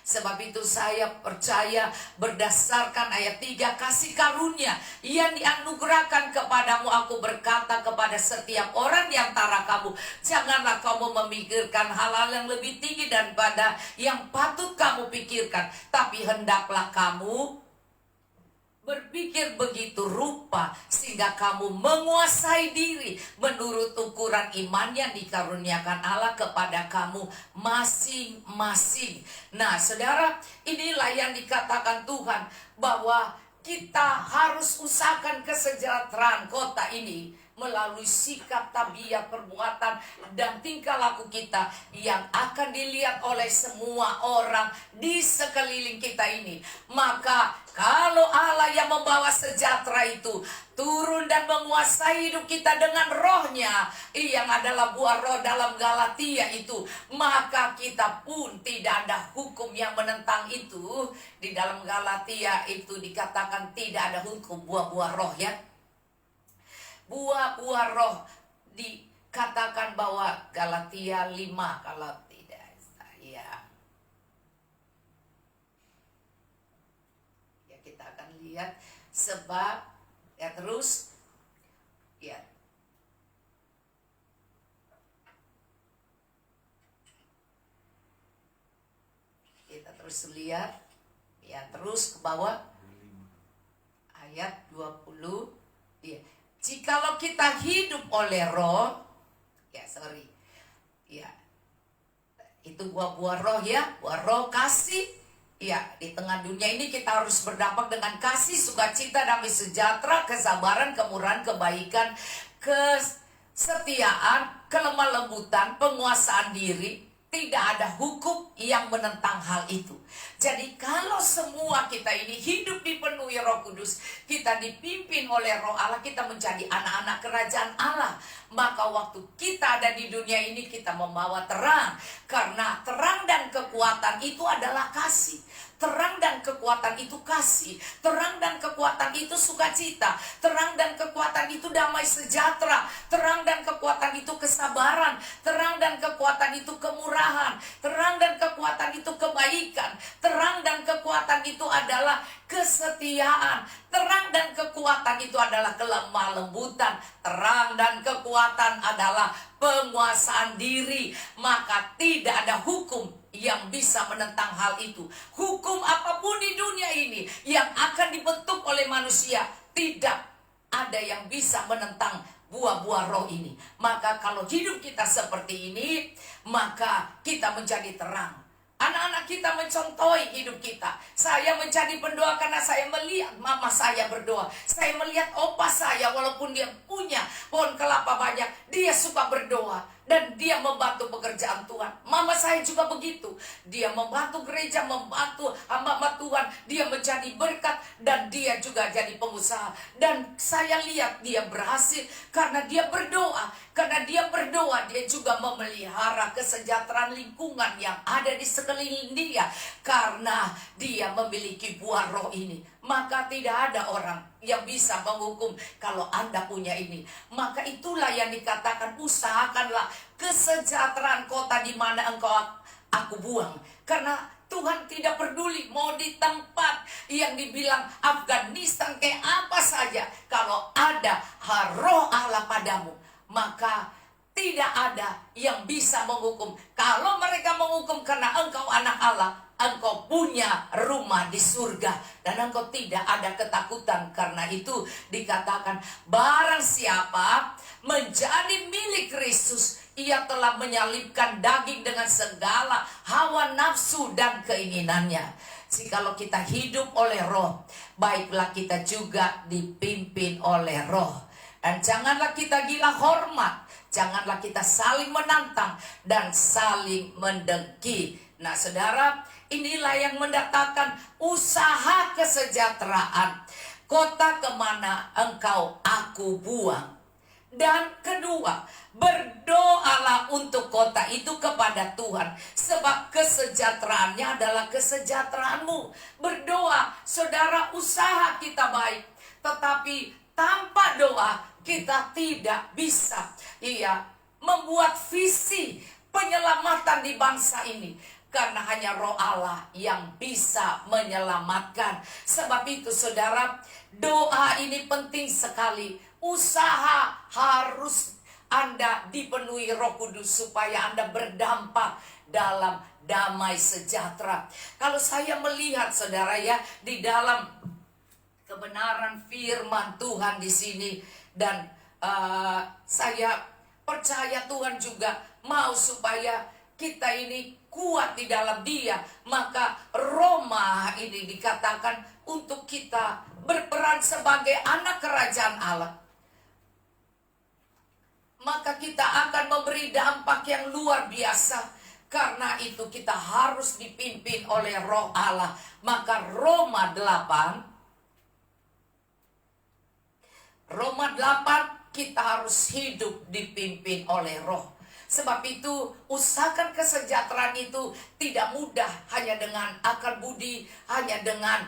Sebab itu saya percaya berdasarkan ayat 3, kasih karunia yang dianugerahkan kepadamu, aku berkata kepada setiap orang di antara kamu, janganlah kamu memikirkan hal-hal yang lebih tinggi daripada yang patut kamu pikirkan, tapi hendaklah kamu berpikir begitu rupa sehingga kamu menguasai diri menurut ukuran iman yang dikaruniakan Allah kepada kamu masing-masing. Nah, saudara, inilah yang dikatakan Tuhan bahwa kita harus usahakan kesejahteraan kota ini melalui sikap, tabiat, perbuatan, dan tingkah laku kita yang akan dilihat oleh semua orang di sekeliling kita ini. Maka kalau Allah yang membawa sejahtera itu turun dan menguasai hidup kita dengan rohnya, yang adalah buah roh dalam Galatia itu, maka kita pun tidak ada hukum yang menentang itu. Di dalam Galatia itu dikatakan tidak ada hukum buah-buah roh, ya. Buah-buah roh dikatakan bahwa Galatia 5 kalau tidak saya. Ya, kita akan lihat sebab ya, terus ya, kita terus lihat ya, terus ke bawah ayat 20 ya. Jikalau kita hidup oleh roh, itu buah-buah roh, ya, buah roh kasih. Ya, di tengah dunia ini kita harus berdampak dengan kasih, sukacita, damai sejahtera, kesabaran, kemurahan, kebaikan, kesetiaan, kelemah lembutan, penguasaan diri. Tidak ada hukum yang menentang hal itu. Jadi kalau semua kita ini hidup dipenuhi Roh Kudus, kita dipimpin oleh Roh Allah, kita menjadi anak-anak kerajaan Allah. Maka waktu kita ada di dunia ini, kita membawa terang. Karena terang dan kekuatan itu adalah kasih. Terang dan kekuatan itu kasih. Terang dan kekuatan itu sukacita. Terang dan kekuatan itu damai sejahtera. Terang dan kekuatan itu kesabaran. Terang dan kekuatan itu kemurahan. Terang dan kekuatan itu kebaikan. Terang dan kekuatan itu adalah kesetiaan. Terang dan kekuatan itu adalah kelemah lembutan. Terang dan kekuatan adalah penguasaan diri. Maka tidak ada hukum yang bisa menentang hal itu. Hukum apapun di dunia ini yang akan dibentuk oleh manusia, tidak ada yang bisa menentang buah-buah roh ini. Maka kalau hidup kita seperti ini, maka kita menjadi terang. Anak-anak kita mencontohi hidup kita. Saya menjadi pendoa karena saya melihat mama saya berdoa. Saya melihat opa saya, walaupun dia punya pohon kelapa banyak, dia suka berdoa. Dan dia membantu pekerjaan Tuhan. Mama saya juga begitu. Dia membantu gereja, membantu hamba-hamba Tuhan. Dia menjadi berkat dan dia juga jadi pengusaha. Dan saya lihat dia berhasil karena dia berdoa. Karena dia berdoa, dia juga memelihara kesejahteraan lingkungan yang ada di sekeliling dia. Karena dia memiliki buah roh ini. Maka tidak ada orang yang bisa menghukum kalau Anda punya ini. Maka itulah yang dikatakan, usahakanlah kesejahteraan kota di mana aku buang. Karena Tuhan tidak peduli mau di tempat yang dibilang Afghanistan kayak apa saja. Kalau ada roh Allah padamu, maka tidak ada yang bisa menghukum. Kalau mereka menghukum karena engkau anak Allah, engkau punya rumah di surga dan engkau tidak ada ketakutan. Karena itu dikatakan, barang siapa menjadi milik Kristus, ia telah menyalibkan daging dengan segala hawa nafsu dan keinginannya. Jikalau kita hidup oleh roh, baiklah kita juga dipimpin oleh roh. Dan janganlah kita gila hormat, janganlah kita saling menantang dan saling mendengki. Nah saudara, inilah yang mendatangkan usaha kesejahteraan. Kota kemana engkau aku buang. Dan kedua, berdoalah untuk kota itu kepada Tuhan. Sebab kesejahteraannya adalah kesejahteraanmu. Berdoa, saudara, usaha kita baik. Tetapi tanpa doa kita tidak bisa membuat visi penyelamatan di bangsa ini. karena hanya Roh Allah yang bisa menyelamatkan. Sebab itu saudara, doa ini penting sekali. Usaha harus Anda dipenuhi Roh Kudus supaya Anda berdampak dalam damai sejahtera. Kalau saya melihat saudara ya, di dalam kebenaran firman Tuhan di sini, dan saya percaya Tuhan juga mau supaya kita ini kuat di dalam Dia. Maka Roma ini dikatakan untuk kita berperan sebagai anak kerajaan Allah. Maka kita akan memberi dampak yang luar biasa. Karena itu kita harus dipimpin oleh Roh Allah. Maka Roma 8, kita harus hidup dipimpin oleh Roh. Sebab itu usahakan kesejahteraan itu tidak mudah hanya dengan akal budi, hanya dengan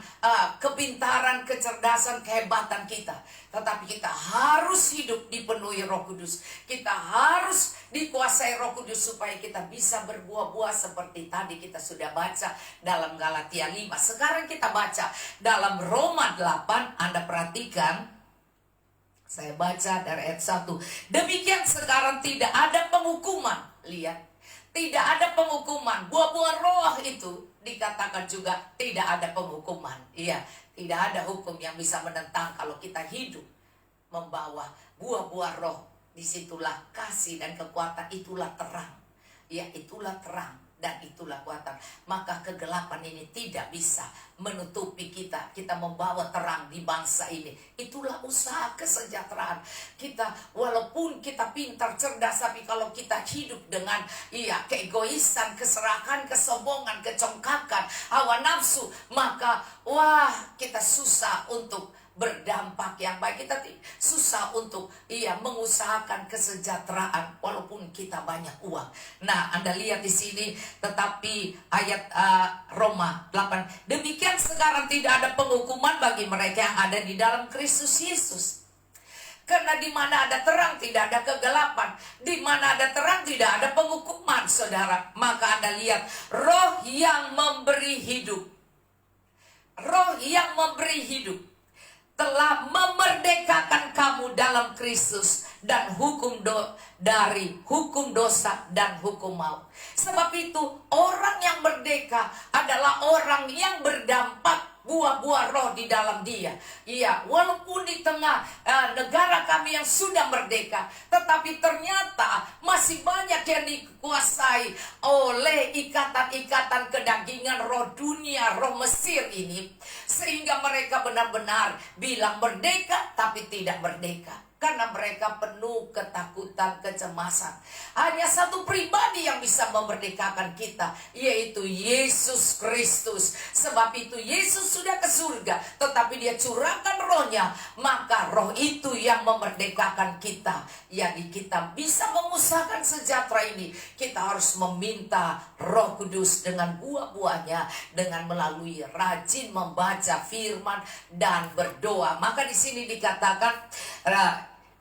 kepintaran, kecerdasan, kehebatan kita. Tetapi kita harus hidup dipenuhi Roh Kudus. Kita harus dikuasai Roh Kudus supaya kita bisa berbuah-buah seperti tadi kita sudah baca dalam Galatia 5. Sekarang kita baca dalam Roma 8, Anda perhatikan. Saya baca dari ayat 1. Demikian sekarang tidak ada penghukuman. Lihat, tidak ada penghukuman. Buah-buah roh itu dikatakan juga tidak ada penghukuman. Iya, tidak ada hukum yang bisa menentang kalau kita hidup membawa buah-buah roh. Disitulah kasih dan kekuatan, itulah terang. Ya, itulah terang dan itulah kuatan. Maka kegelapan ini tidak bisa menutupi kita. Kita membawa terang di bangsa ini. Itulah usaha kesejahteraan kita. Walaupun kita pintar, cerdas, tapi kalau kita hidup dengan keegoisan, keserahan, kesombongan, kecongkakan, hawa nafsu, maka kita susah untuk berdampak yang baik. Kita susah untuk mengusahakan kesejahteraan walaupun kita banyak uang. Nah, Anda lihat di sini, tetapi ayat Roma 8, demikian sekarang tidak ada penghukuman bagi mereka yang ada di dalam Kristus Yesus. Karena di mana ada terang tidak ada kegelapan, di mana ada terang tidak ada penghukuman, saudara. Maka Anda lihat, Roh yang memberi hidup, Roh yang memberi hidup telah memerdekakan kamu dalam Kristus dan dari hukum dosa dan hukum maut. Sebab itu orang yang merdeka adalah orang yang berdampak buah-buah roh di dalam dia. Iya, walaupun di tengah negara kami yang sudah merdeka, tetapi ternyata masih banyak yang dikuasai oleh ikatan-ikatan kedagingan, roh dunia, roh Mesir ini. Sehingga mereka benar-benar bilang merdeka tapi tidak merdeka. Karena mereka penuh ketakutan, kecemasan. Hanya satu pribadi yang bisa memerdekakan kita, yaitu Yesus Kristus. Sebab itu Yesus sudah ke surga, tetapi dia curahkan rohnya. Maka roh itu yang memerdekakan kita. Jadi kita bisa mengusahakan sejahtera ini. Kita harus meminta Roh Kudus dengan buah-buahnya, dengan melalui rajin membaca firman dan berdoa. Maka di sini dikatakan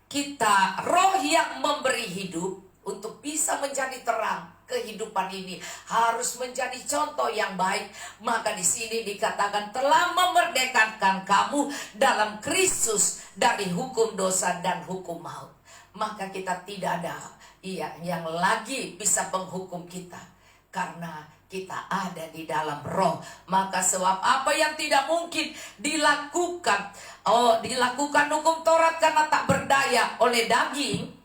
kita roh yang memberi hidup untuk bisa menjadi terang kehidupan ini harus menjadi contoh yang baik. Maka di sini dikatakan telah memerdekakan kamu dalam Kristus dari hukum dosa dan hukum maut. Maka kita tidak ada yang lagi bisa menghukum kita karena kita ada di dalam roh. Maka sebab apa yang tidak mungkin dilakukan hukum Taurat karena tak berdaya oleh daging,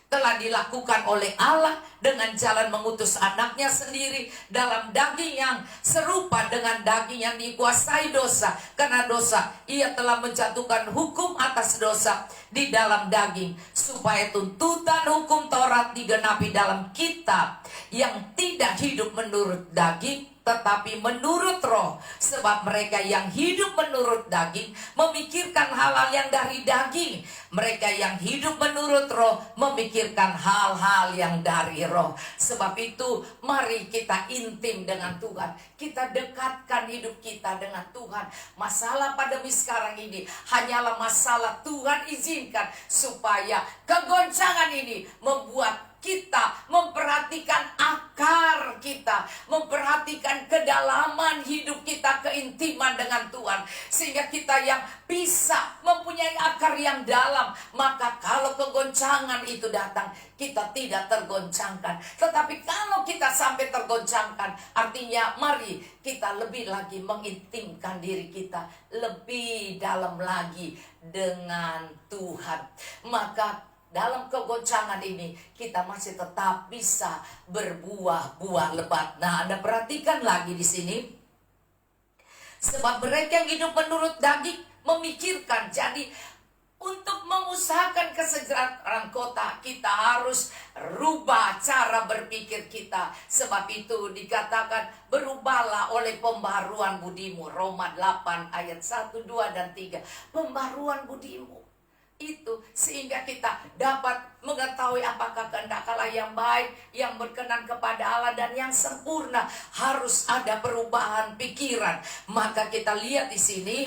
telah dilakukan oleh Allah dengan jalan mengutus anaknya sendiri dalam daging yang serupa dengan daging yang dikuasai dosa. Karena dosa, ia telah menjatuhkan hukum atas dosa di dalam daging, supaya tuntutan hukum Taurat digenapi dalam kita yang tidak hidup menurut daging, tetapi menurut roh. Sebab mereka yang hidup menurut daging memikirkan hal-hal yang dari daging. Mereka yang hidup menurut roh memikirkan hal-hal yang dari roh. Sebab itu mari kita intim dengan Tuhan. Kita dekatkan hidup kita dengan Tuhan. Masalah pandemi sekarang ini hanyalah masalah Tuhan izinkan supaya kegoncangan ini membuat kita memperhatikan akar kita, memperhatikan kedalaman hidup kita, keintiman dengan Tuhan, sehingga kita yang bisa mempunyai akar yang dalam, maka kalau kegoncangan itu datang, kita tidak tergoncangkan. Tetapi kalau kita sampai tergoncangkan, artinya mari kita lebih lagi mengintimkan diri kita lebih dalam lagi dengan Tuhan. Maka dalam kegoncangan ini kita masih tetap bisa berbuah-buah lebat. Nah, Anda perhatikan lagi di sini. Sebab mereka yang hidup menurut daging memikirkan. Jadi untuk mengusahakan kesejahteraan kota, kita harus rubah cara berpikir kita. Sebab itu dikatakan berubahlah oleh pembaharuan budimu. Roma 8 ayat 1, 2, dan 3. Pembaharuan budimu. Itu sehingga kita dapat mengetahui apakah kehendak Allah yang baik, yang berkenan kepada Allah, dan yang sempurna. Harus ada perubahan pikiran. Maka kita lihat di sini,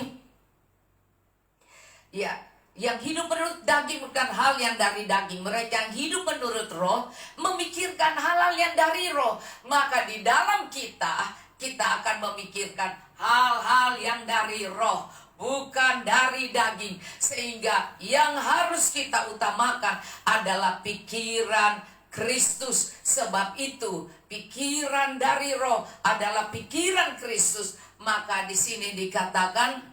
ya, yang hidup menurut daging bukan hal yang dari daging. Mereka yang hidup menurut roh memikirkan hal-hal yang dari roh. Maka di dalam kita akan memikirkan hal-hal yang dari roh, bukan dari daging. Sehingga yang harus kita utamakan adalah pikiran Kristus. Sebab itu pikiran dari roh adalah pikiran Kristus. Maka di sini dikatakan,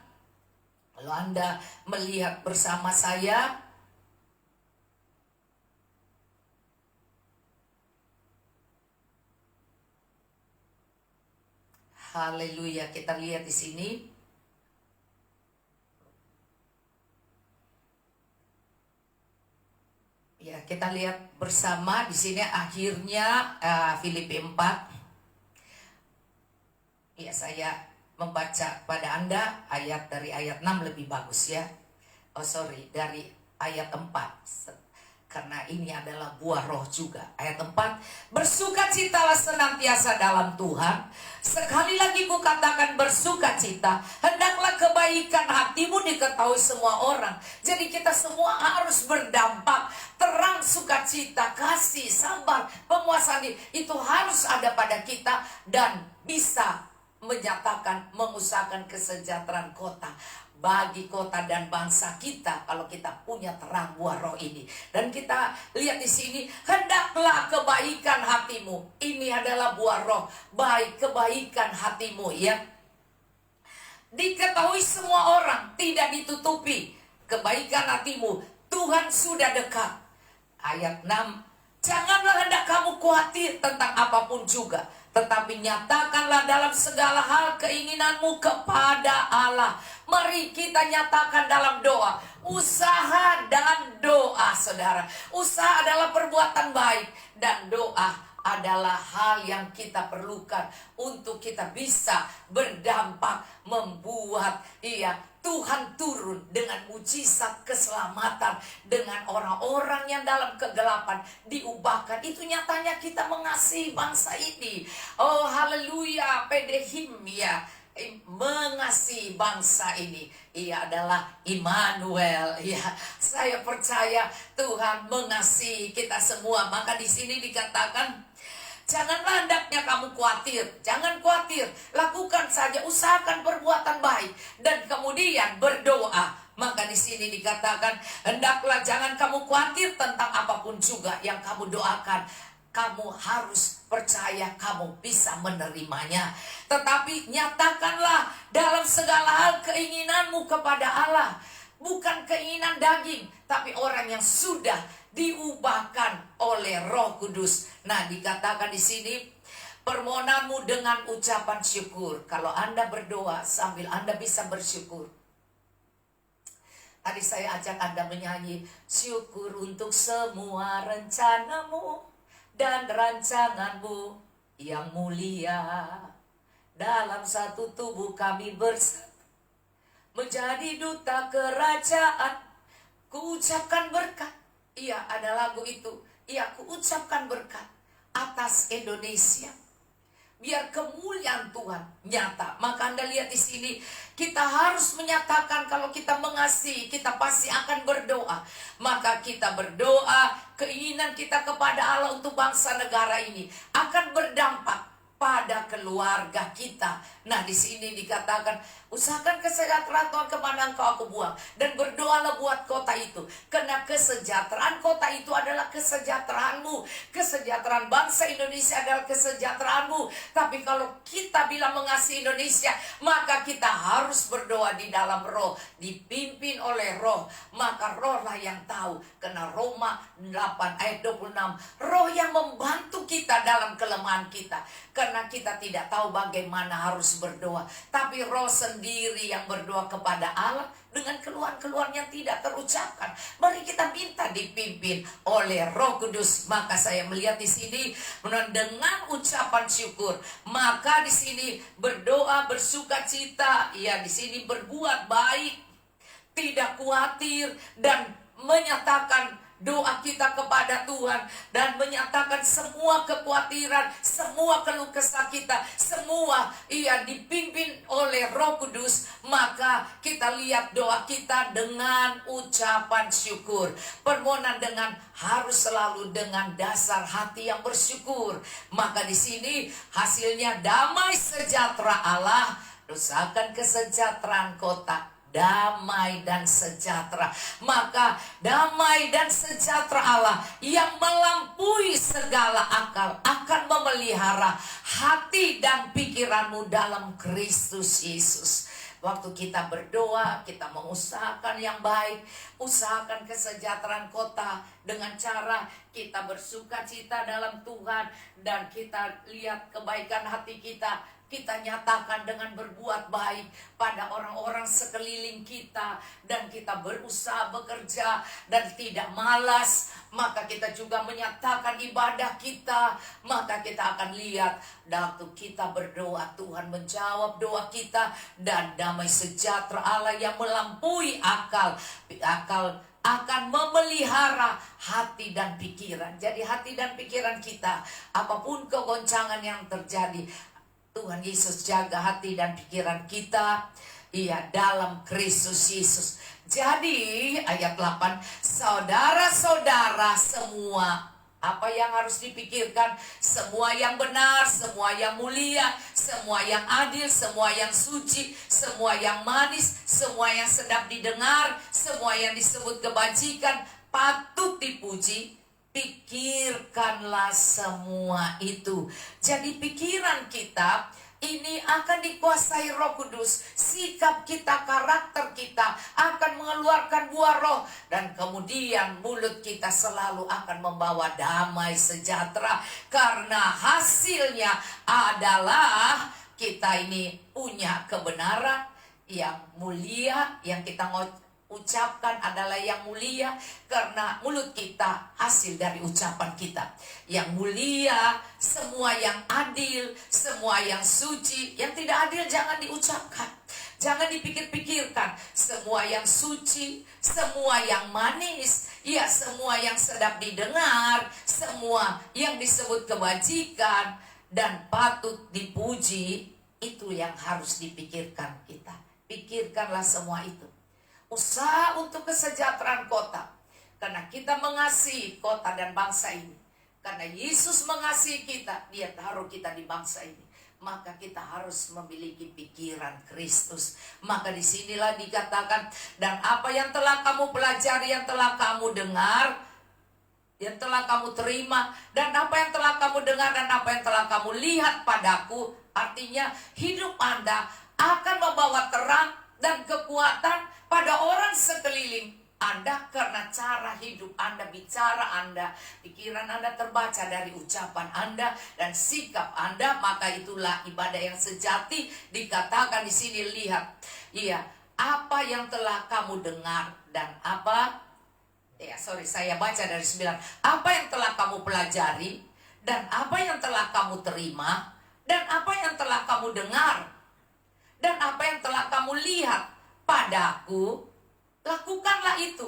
kalau Anda melihat bersama saya, haleluya, kita lihat di sini. Ya, kita lihat bersama di sini akhirnya Filipi 4. Ya, saya membaca pada Anda dari ayat 6 lebih bagus ya. Dari ayat 4. Karena ini adalah buah roh juga. Ayat 4, bersukacitalah senantiasa dalam Tuhan. Sekali lagi ku katakan bersukacita. Hendaklah kebaikan hatimu diketahui semua orang. Jadi kita semua harus berdampak. Terang, sukacita, kasih, sabar, penguasaan diri, itu harus ada pada kita dan bisa menyatakan, mengusahakan kesejahteraan kota bagi kota dan bangsa kita kalau kita punya terang buah roh ini. Dan kita lihat di sini, hendaklah kebaikan hatimu. Ini adalah buah roh, baik kebaikan hatimu ya. Diketahui semua orang, tidak ditutupi kebaikan hatimu. Tuhan sudah dekat. Ayat 6, janganlah hendak kamu khawatir tentang apapun juga, tetapi nyatakanlah dalam segala hal keinginanmu kepada Allah. Mari kita nyatakan dalam doa. Usaha dan doa, saudara. Usaha adalah perbuatan baik, dan doa adalah hal yang kita perlukan untuk kita bisa berdampak, membuat Tuhan turun dengan mujizat keselamatan, dengan orang-orang yang dalam kegelapan diubahkan. Itu nyatanya kita mengasihi bangsa ini. Oh haleluya, pedehim ya, mengasihi bangsa ini. Ia adalah Immanuel ya. Saya percaya Tuhan mengasihi kita semua. Maka di sini dikatakan, janganlah hendaknya kamu khawatir. Jangan khawatir, lakukan saja, usahakan perbuatan baik, dan kemudian berdoa. Maka di sini dikatakan, hendaklah jangan kamu khawatir tentang apapun juga yang kamu doakan. Kamu harus percaya kamu bisa menerimanya. Tetapi nyatakanlah dalam segala hal keinginanmu kepada Allah. Bukan keinginan daging, tapi orang yang sudah diubahkan oleh Roh Kudus. Nah, dikatakan di sini, permohonanmu dengan ucapan syukur. Kalau Anda berdoa sambil Anda bisa bersyukur. Tadi saya ajak Anda menyanyi, syukur untuk semua rencanamu dan rancanganmu yang mulia. Dalam satu tubuh kami bersatu menjadi duta kerajaan. Kuucapkan berkat. Iya, ada lagu itu. Iya, kuucapkan berkat atas Indonesia. biar kemuliaan Tuhan nyata. Maka Anda lihat di sini, kita harus menyatakan kalau kita mengasihi, kita pasti akan berdoa. Maka kita berdoa, keinginan kita kepada Allah untuk bangsa negara ini akan berdampak pada keluarga kita. Nah, di sini dikatakan, usahakan kesejahteraan Tuhan kemana engkau aku buang, dan berdoalah buat kota itu, karena kesejahteraan kota itu adalah kesejahteraanmu. Kesejahteraan bangsa Indonesia adalah kesejahteraanmu. Tapi kalau kita bilang mengasihi Indonesia, maka kita harus berdoa di dalam roh, dipimpin oleh roh. Maka roh lah yang tahu, karena Roma 8 ayat 26, roh yang membantu kita dalam kelemahan kita. Karena kita tidak tahu bagaimana harus berdoa, tapi roh sendiri yang berdoa kepada Allah dengan keluhan-keluhan yang tidak terucapkan. Mari kita minta dipimpin oleh Roh Kudus. Maka saya melihat di sini dengan ucapan syukur, maka di sini berdoa bersukacita, ya di sini berbuat baik, tidak khawatir, dan menyatakan doa kita kepada Tuhan, dan menyatakan semua kekhawatiran, semua keluh kesah kita, semua dipimpin oleh Roh Kudus. Maka kita lihat doa kita dengan ucapan syukur. Permohonan dengan harus selalu dengan dasar hati yang bersyukur. Maka di sini hasilnya damai sejahtera Allah, usahakan kesejahteraan kota, damai dan sejahtera. Maka damai dan sejahtera Allah yang melampaui segala akal akan memelihara hati dan pikiranmu dalam Kristus Yesus. Waktu kita berdoa, kita mengusahakan yang baik, usahakan kesejahteraan kota dengan cara kita bersukacita dalam Tuhan, dan kita lihat kebaikan hati kita, kita nyatakan dengan berbuat baik pada orang-orang sekeliling kita, dan kita berusaha bekerja dan tidak malas. Maka kita juga menyatakan ibadah kita. Maka kita akan lihat waktu kita berdoa, Tuhan menjawab doa kita, dan damai sejahtera Allah yang melampaui akal akan memelihara hati dan pikiran. Jadi hati dan pikiran kita, apapun kegoncangan yang terjadi, Tuhan Yesus jaga hati dan pikiran kita, dalam Kristus Yesus. Jadi ayat 8, saudara-saudara semua, apa yang harus dipikirkan? Semua yang benar, semua yang mulia, semua yang adil, semua yang suci, semua yang manis, semua yang sedap didengar, semua yang disebut kebajikan, patut dipuji. Pikirkanlah semua itu. Jadi pikiran kita ini akan dikuasai Roh Kudus. Sikap kita, karakter kita akan mengeluarkan buah roh, dan kemudian mulut kita selalu akan membawa damai sejahtera, karena hasilnya adalah kita ini punya kebenaran yang mulia. Yang kita ucapkan adalah yang mulia, karena mulut kita hasil dari ucapan kita. Yang mulia, semua yang adil, semua yang suci. Yang tidak adil jangan diucapkan, jangan dipikir-pikirkan. Semua yang suci, semua yang manis, semua yang sedap didengar, semua yang disebut kebajikan dan patut dipuji, itu yang harus dipikirkan kita. Pikirkanlah semua itu. Usaha untuk kesejahteraan kota, karena kita mengasihi kota dan bangsa ini. Karena Yesus mengasihi kita, Dia taruh kita di bangsa ini. Maka kita harus memiliki pikiran Kristus. Maka disinilah dikatakan, dan apa yang telah kamu pelajari, yang telah kamu dengar, yang telah kamu terima, dan apa yang telah kamu dengar, dan apa yang telah kamu lihat padaku. Artinya hidup Anda akan membawa terang dan kekuatan pada orang sekeliling Anda, karena cara hidup Anda, bicara Anda, pikiran Anda terbaca dari ucapan Anda dan sikap Anda. Maka itulah ibadah yang sejati. Dikatakan di sini, lihat, apa yang telah kamu dengar, dan apa, saya baca dari 9, apa yang telah kamu pelajari, dan apa yang telah kamu terima, dan apa yang telah kamu dengar, dan apa yang telah kamu lihat padaku, lakukanlah itu.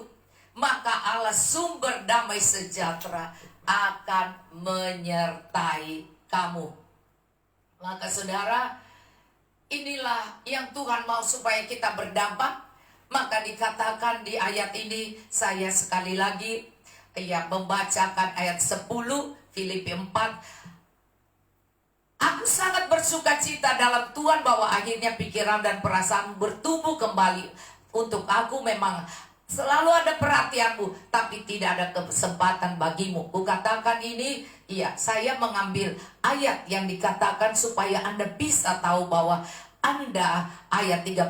Maka Allah sumber damai sejahtera akan menyertai kamu. Maka saudara, inilah yang Tuhan mau supaya kita berdampak. Maka dikatakan di ayat ini, saya sekali lagi membacakan ayat 10 Filipi 4. Aku sangat bersuka cita dalam Tuhan bahwa akhirnya pikiran dan perasaan bertumbuh kembali. Untuk aku memang selalu ada perhatianmu, tapi tidak ada kesempatan bagimu. Kukatakan ini, saya mengambil ayat yang dikatakan supaya Anda bisa tahu bahwa Anda, ayat 13,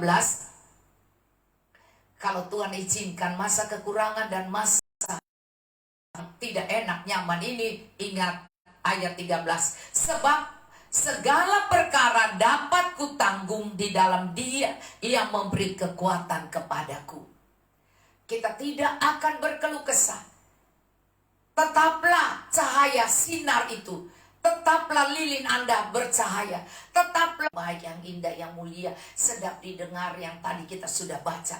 kalau Tuhan izinkan masa kekurangan dan masa tidak enak, nyaman ini, ingat ayat 13. Sebab segala perkara dapat kutanggung di dalam Dia yang memberi kekuatan kepadaku. Kita tidak akan berkeluh kesah. Tetaplah cahaya sinar itu. Tetaplah lilin Anda bercahaya. Tetaplah baik, yang indah, yang mulia, sedap didengar, yang tadi kita sudah baca.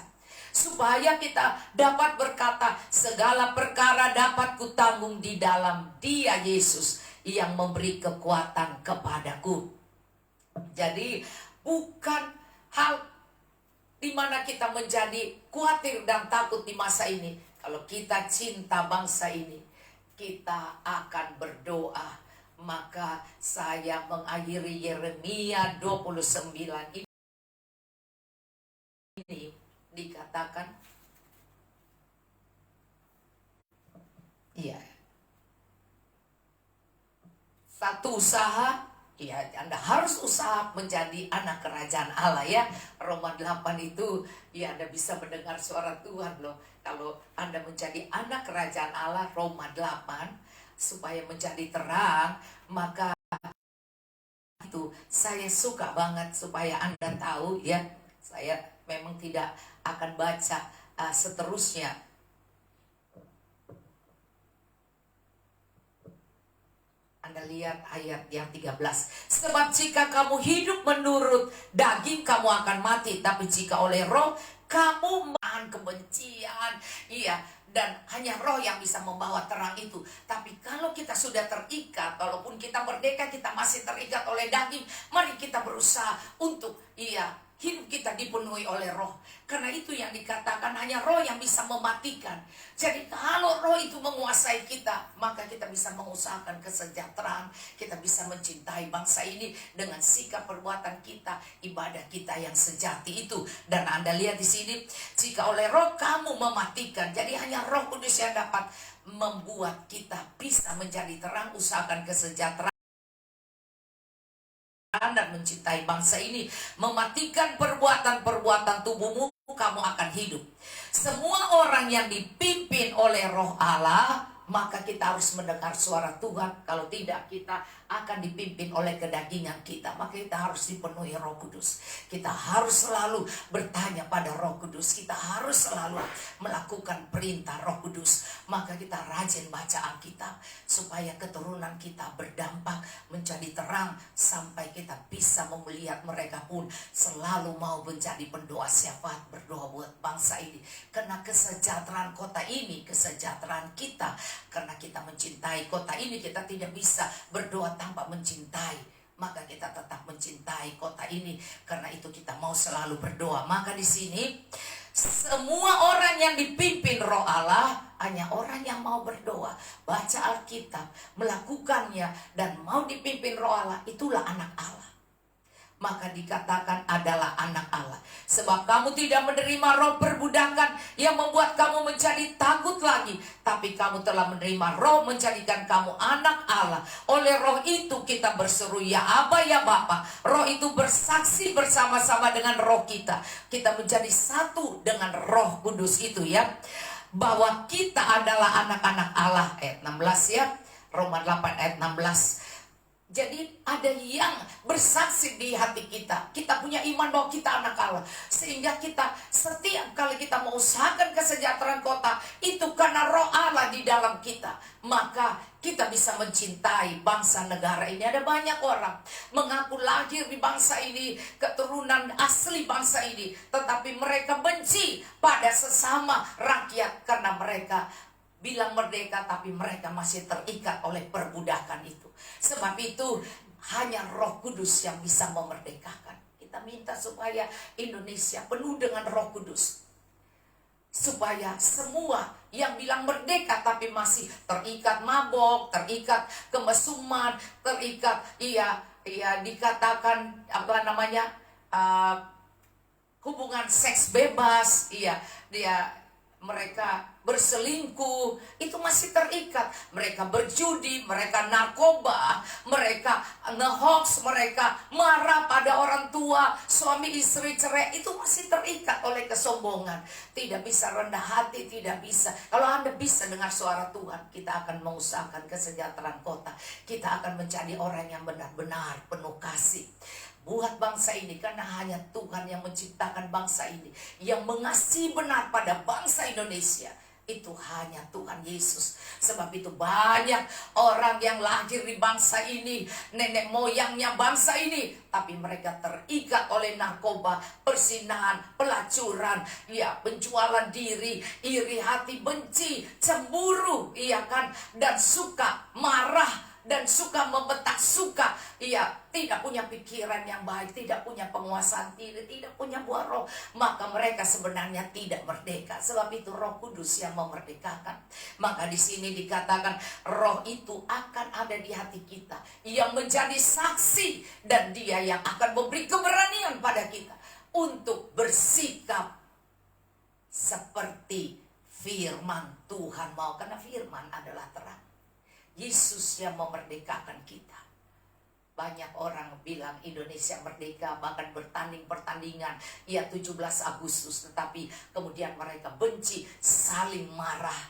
Supaya kita dapat berkata, segala perkara dapat kutanggung di dalam Dia Yesus yang memberi kekuatan kepadaku. Jadi bukan hal di mana kita menjadi khawatir dan takut di masa ini. Kalau kita cinta bangsa ini, kita akan berdoa. Maka saya mengakhiri Yeremia 29 ini dikatakan, satu usaha, Anda harus usaha menjadi anak kerajaan Allah ya. Roma 8 itu, Anda bisa mendengar suara Tuhan loh. Kalau Anda menjadi anak kerajaan Allah, Roma 8, supaya menjadi terang, maka itu saya suka banget supaya Anda tahu ya. Saya memang tidak akan baca seterusnya. Anda lihat ayat yang 13. Sebab jika kamu hidup menurut daging, kamu akan mati. Tapi jika oleh roh, kamu menahan kebencian. Dan hanya roh yang bisa membawa terang itu. Tapi kalau kita sudah terikat, walaupun kita merdeka, kita masih terikat oleh daging. Mari kita berusaha untuk hidup kita dipenuhi oleh roh. Karena itu yang dikatakan hanya roh yang bisa mematikan. Jadi kalau roh itu menguasai kita, maka kita bisa mengusahakan kesejahteraan. Kita bisa mencintai bangsa ini dengan sikap perbuatan kita, ibadah kita yang sejati itu. Dan Anda lihat di sini, jika oleh roh kamu mematikan. Jadi hanya Roh Kudus yang dapat membuat kita bisa menjadi terang, usahakan kesejahteraan dan mencintai bangsa ini. Mematikan perbuatan-perbuatan tubuhmu, kamu akan hidup. Semua orang yang dipimpin oleh Roh Allah, maka kita harus mendengar suara Tuhan. Kalau tidak, kita akan dipimpin oleh kedagingan kita. Maka kita harus dipenuhi Roh Kudus. Kita harus selalu bertanya pada Roh Kudus. Kita harus selalu melakukan perintah Roh Kudus. Maka kita rajin baca Alkitab, supaya keturunan kita berdampak menjadi terang, sampai kita bisa melihat mereka pun selalu mau menjadi pendoa syafaat, berdoa buat bangsa ini. Karena kesejahteraan kota ini, kesejahteraan kita. Karena kita mencintai kota ini, kita tidak bisa berdoa tanpa mencintai. Maka kita tetap mencintai kota ini. Karena itu kita mau selalu berdoa. Maka di sini, semua orang yang dipimpin Roh Allah, hanya orang yang mau berdoa, baca Alkitab, melakukannya, dan mau dipimpin Roh Allah, itulah anak Allah. Maka dikatakan adalah anak Allah. Sebab kamu tidak menerima roh perbudakan yang membuat kamu menjadi takut lagi, tapi kamu telah menerima roh menjadikan kamu anak Allah. Oleh roh itu kita berseru, ya Aba, ya Bapa. Roh itu bersaksi bersama-sama dengan roh kita. Kita menjadi satu dengan Roh Kudus itu ya, bahwa kita adalah anak-anak Allah. Ayat 16 ya, Roma 8 ayat 16. Jadi ada yang bersaksi di hati kita. Kita punya iman bahwa kita anak Allah. Sehingga kita setiap kali kita mengusahakan kesejahteraan kota, itu karena Roh Allah di dalam kita. Maka kita bisa mencintai bangsa negara ini. Ada banyak orang mengaku lahir di bangsa ini, keturunan asli bangsa ini, tetapi mereka benci pada sesama rakyat karena mereka bilang merdeka, tapi mereka masih terikat oleh perbudakan itu. Sebab itu hanya Roh Kudus yang bisa memerdekakan. Kita minta supaya Indonesia penuh dengan Roh Kudus, supaya semua yang bilang merdeka tapi masih terikat mabok, terikat kemesuman, terikat dikatakan hubungan seks bebas, mereka berselingkuh, itu masih terikat. Mereka berjudi, mereka narkoba, mereka ngehoax, mereka marah pada orang tua, suami istri cerai, itu masih terikat oleh kesombongan. Tidak bisa rendah hati, tidak bisa. Kalau Anda bisa dengar suara Tuhan, kita akan mengusahakan kesejahteraan kota. Kita akan menjadi orang yang benar-benar penuh kasih buat bangsa ini, karena hanya Tuhan yang menciptakan bangsa ini, yang mengasihi benar pada bangsa Indonesia. Itu hanya Tuhan Yesus. Sebab itu banyak orang yang lahir di bangsa ini, nenek moyangnya bangsa ini, tapi mereka terikat oleh narkoba, persinahan, pelacuran, penjualan diri, iri hati, benci, cemburu, dan suka marah, dan suka membentak, tidak punya pikiran yang baik, tidak punya penguasaan diri, tidak punya buah roh, maka mereka sebenarnya tidak merdeka. Sebab itu Roh Kudus yang memerdekakan. Maka di sini dikatakan roh itu akan ada di hati kita, yang menjadi saksi, dan dia yang akan memberi keberanian pada kita untuk bersikap seperti firman Tuhan mau, karena firman adalah terang. Yesus yang memerdekakan kita. Banyak orang bilang Indonesia merdeka, bahkan bertanding pertandingan 17 Agustus, tetapi kemudian mereka benci, saling marah,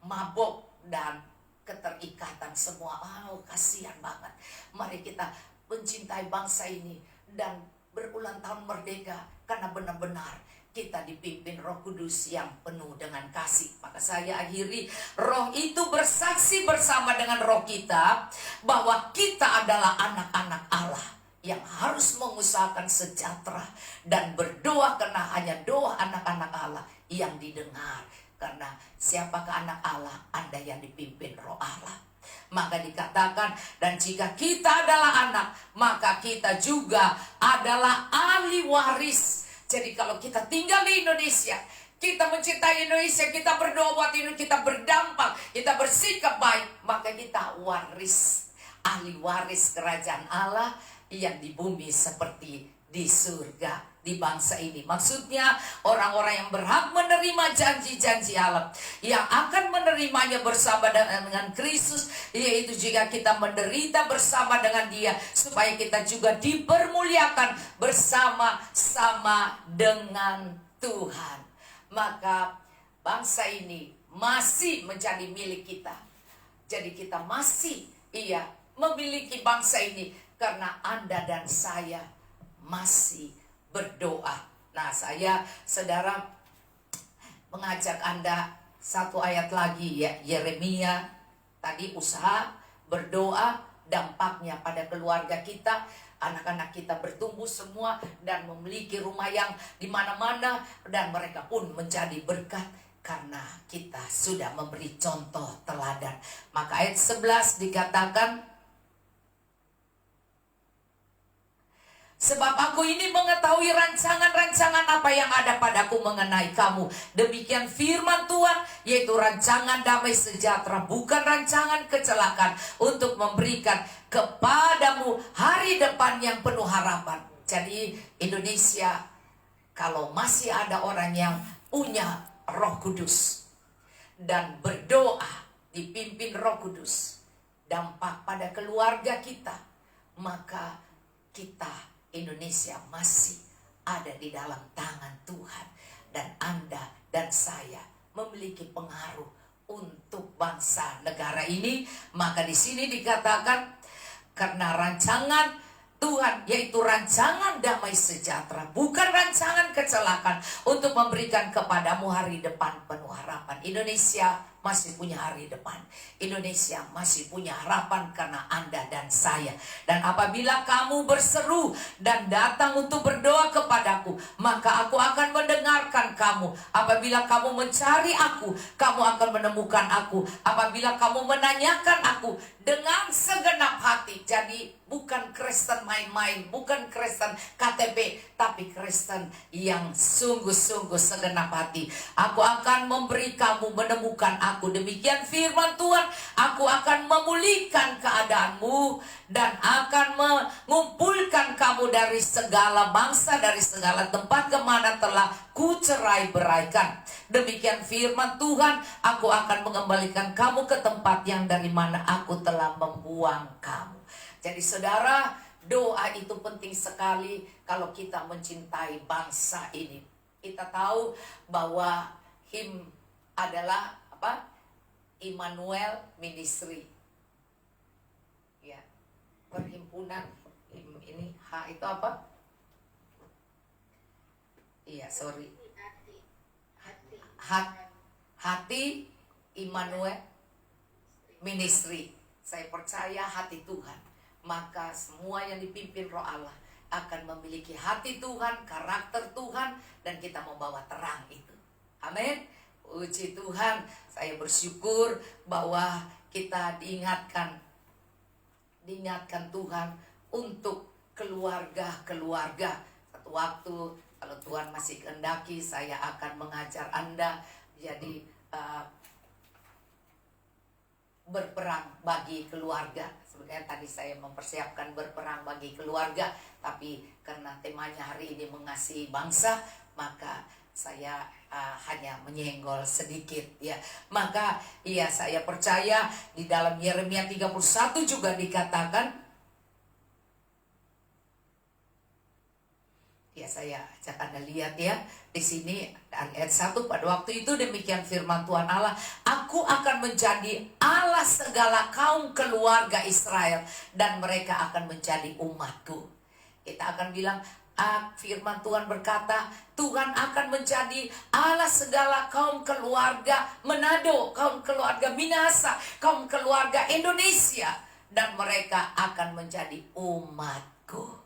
mabok dan keterikatan semua. Kasihan banget. Mari kita mencintai bangsa ini dan berulang tahun merdeka, karena benar-benar kita dipimpin Roh Kudus yang penuh dengan kasih. Maka saya akhiri, roh itu bersaksi bersama dengan roh kita bahwa kita adalah anak-anak Allah yang harus mengusahakan sejahtera dan berdoa, karena hanya doa anak-anak Allah yang didengar. Karena siapakah anak Allah? Anda yang dipimpin roh Allah. Maka dikatakan, dan jika kita adalah anak, maka kita juga adalah ahli waris. Jadi kalau kita tinggal di Indonesia, kita mencintai Indonesia, kita berdoa buat Indonesia, kita berdampak, kita bersikap baik, maka kita waris, ahli waris kerajaan Allah yang di bumi seperti di surga, di bangsa ini. Maksudnya orang-orang yang berhak menerima janji-janji Allah, yang akan menerimanya bersama dengan Kristus, yaitu jika kita menderita bersama dengan Dia, supaya kita juga dipermuliakan bersama-sama dengan Tuhan. Maka bangsa ini masih menjadi milik kita. Jadi kita masih memiliki bangsa ini, karena Anda dan saya masih berdoa. Saya, saudara, mengajak Anda satu ayat lagi, Yeremia. Tadi usaha, berdoa, dampaknya pada keluarga kita, anak-anak kita bertumbuh semua dan memiliki rumah yang di mana-mana, dan mereka pun menjadi berkat karena kita sudah memberi contoh teladan. Maka ayat 11 dikatakan, sebab aku ini mengetahui rancangan-rancangan apa yang ada padaku mengenai kamu. Demikian firman Tuhan, yaitu rancangan damai sejahtera, bukan rancangan kecelakaan, untuk memberikan kepadamu hari depan yang penuh harapan. Jadi Indonesia, kalau masih ada orang yang punya Roh Kudus dan berdoa dipimpin Roh Kudus, dampak pada keluarga kita, maka kita Indonesia masih ada di dalam tangan Tuhan, dan Anda dan saya memiliki pengaruh untuk bangsa negara ini. Maka di sini dikatakan, karena rancangan Tuhan, yaitu rancangan damai sejahtera, bukan rancangan kecelakaan, untuk memberikan kepadamu hari depan penuh harapan. Indonesia masih punya hari depan. Indonesia masih punya harapan karena Anda dan saya. Dan apabila kamu berseru dan datang untuk berdoa kepadaku, maka aku akan mendengarkan kamu. Apabila kamu mencari aku, kamu akan menemukan aku. Apabila kamu menanyakan aku dengan segenap hati. Jadi bukan Kristen main-main, bukan Kristen KTP, tapi Kristen yang sungguh-sungguh segenap hati. Aku akan memberi kamu menemukan aku. Demikian firman Tuhan. Aku akan memulihkan keadaanmu dan akan mengumpulkan kamu dari segala bangsa, dari segala tempat kemana telah kucerai-beraikan. Demikian firman Tuhan. Aku akan mengembalikan kamu ke tempat yang dari mana aku telah membuang kamu. Jadi saudara, doa itu penting sekali kalau kita mencintai bangsa ini. Kita tahu bahwa HIM adalah apa? Immanuel Ministry. Ya. Perhimpunan ini H itu apa? Iya, sorry. Hati Immanuel Ministry. Saya percaya hati Tuhan. Maka semua yang dipimpin Roh Allah akan memiliki hati Tuhan, karakter Tuhan, dan kita membawa terang itu. Amin. Puji Tuhan. Saya bersyukur bahwa kita diingatkan Tuhan untuk keluarga-keluarga. Satu waktu kalau Tuhan masih kehendaki, saya akan mengajar Anda jadi berperang bagi keluarga. Sebenarnya tadi saya mempersiapkan berperang bagi keluarga, tapi karena temanya hari ini mengasihi bangsa, maka saya hanya menyenggol sedikit ya. Maka iya, saya percaya di dalam Yeremia 31 juga dikatakan, ya saya ajak Anda lihat ya. Di sini ayat 1, pada waktu itu demikian firman Tuhan Allah, aku akan menjadi Allah segala kaum keluarga Israel dan mereka akan menjadi umatku. Kita akan bilang, firman Tuhan berkata, Tuhan akan menjadi Allah segala kaum keluarga Manado, kaum keluarga Minahasa, kaum keluarga Indonesia, dan mereka akan menjadi umatku.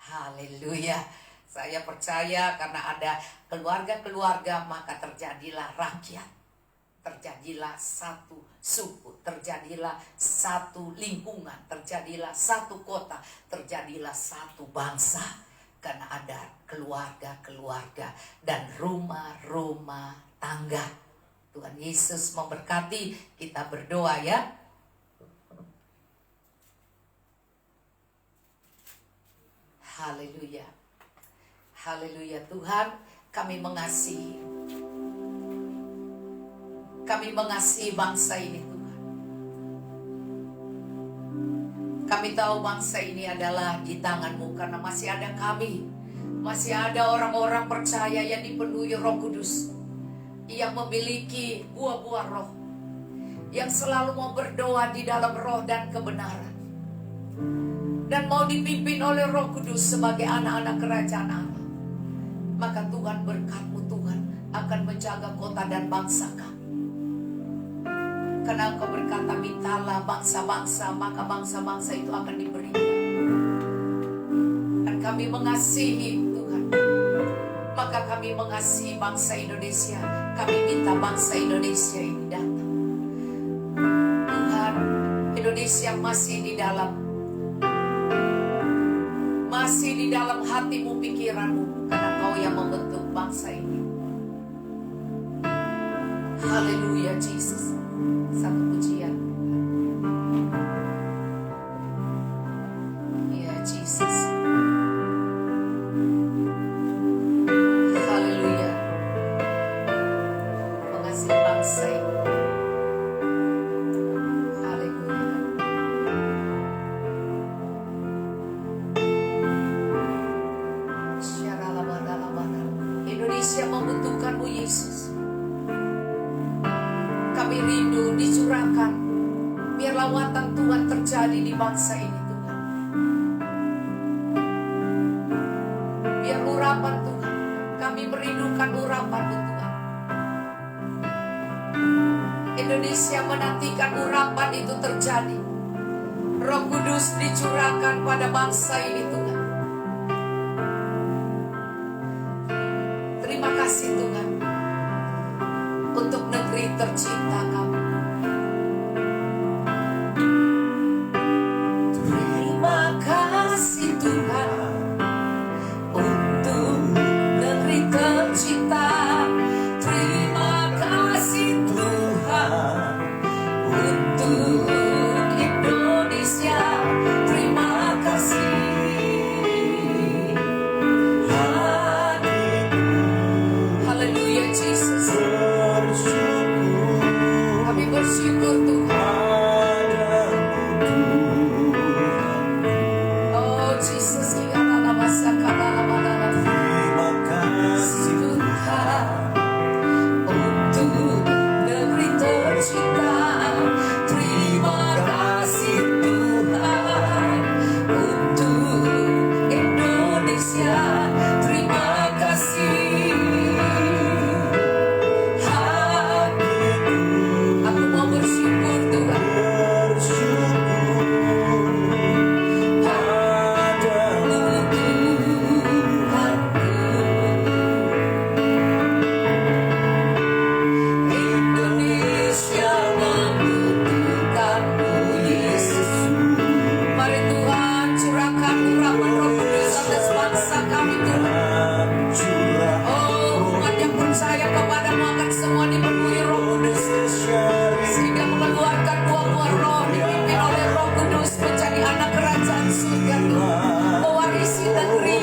Haleluya. Saya percaya karena ada keluarga-keluarga, maka terjadilah rakyat, terjadilah satu suku, terjadilah satu lingkungan, terjadilah satu kota, terjadilah satu bangsa. Karena ada keluarga-keluarga dan rumah-rumah tangga. Tuhan Yesus memberkati. Kita berdoa ya. Haleluya. Haleluya. Tuhan, kami mengasihi. Kami mengasihi bangsa ini Tuhan. Kami tahu bangsa ini adalah di tangan-Mu karena masih ada kami. Masih ada orang-orang percaya yang dipenuhi Roh Kudus, yang memiliki buah-buah roh, yang selalu mau berdoa di dalam roh dan kebenaran, dan mau dipimpin oleh Roh Kudus sebagai anak-anak kerajaan Allah. Maka Tuhan, berkat-Mu Tuhan akan menjaga kota dan bangsa kami. Karena Engkau berkata, mintalah bangsa-bangsa, maka bangsa-bangsa itu akan diberikan. Dan kami mengasihi Tuhan, maka kami mengasihi bangsa Indonesia. Kami minta bangsa Indonesia ini datang. Tuhan, Indonesia masih di dalam hatimu, pikiranmu, karena Kau yang membentuk bangsa ini. Haleluya, Jesus. Satu pujian. Ya, Jesus. Haleluya. Mengasihi bangsa ini. Indonesia membutuhkan-Mu Yesus. Kami rindu dicurahkan. Biar lawatan Tuhan terjadi di bangsa ini Tuhan. Biar urapan Tuhan. Kami merindukan urapan-Mu Tuhan. Indonesia menantikan urapan itu terjadi. Roh Kudus dicurahkan pada bangsa ini Tuhan. Terima kasih Tuhan untuk negeri tercinta kami. Terima kasih Tuhan untuk negeri tercinta. Terima kasih Tuhan untuk Indonesia. Terima kasih. Haleluya Jesus. Kami bersyukur Tuhan. Oh Jesus, Terima kasih Tuhan untuk negeri tercinta. Terima kasih Tuhan untuk Indonesia. Terima kasih. Aku mau bersyukur Tuhan. Indonesia membutuhkanmu Yesus. Mari Tuhan curahkan urapan Roh Kudus atas bangsa kami Tuhan. Oh, umat yang percaya kepadamu akan semua dipenuhi Roh Kudus, sehingga mengeluarkan buah-buah roh dipimpin oleh Roh Kudus menjadi anak kerajaan surga Tuhan. Mewarisi negeri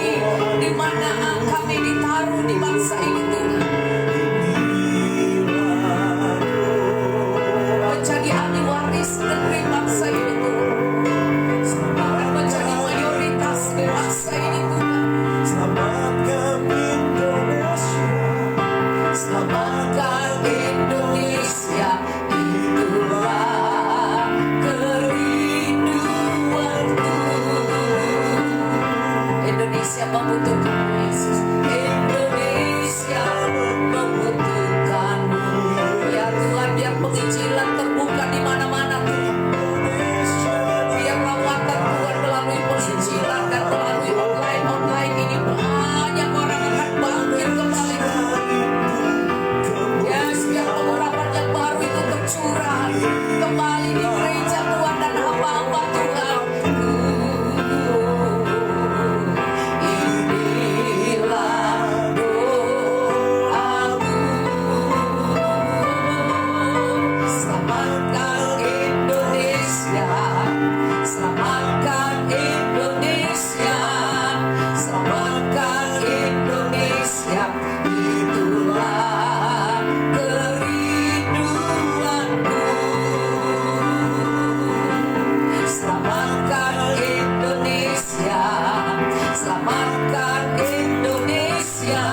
di mana kami ditaruh di bangsa ini Tuhan. Menjadi ahli waris negeri bangsa ini Tuhan. Akan menjadi mayoritas di bangsa ini Tuhan. Selamatkan Indonesia. Selamatkan Indonesia, itulah kerinduanku. Indonesia membutuhkan Yesus. Indonesia membutuhkanmu. Ya Tuhan, biar penginjilan terbuka di mana-mana Tuhan. Biar lawatan Tuhan melalui penginjilan dan melalui online ini banyak orang akan bangkit kembali Tuhan. Yes, biar pengurapan yang baru itu tercurah kembali di gereja Tuhan dan hamba-hamba Tuhan. Inilah doaku. Selamatkan Indonesia. Selamatkan Indonesia. Selamatkan Indonesia. Itulah kerinduanku. Selamatkan Indonesia. Selamatkan Indonesia.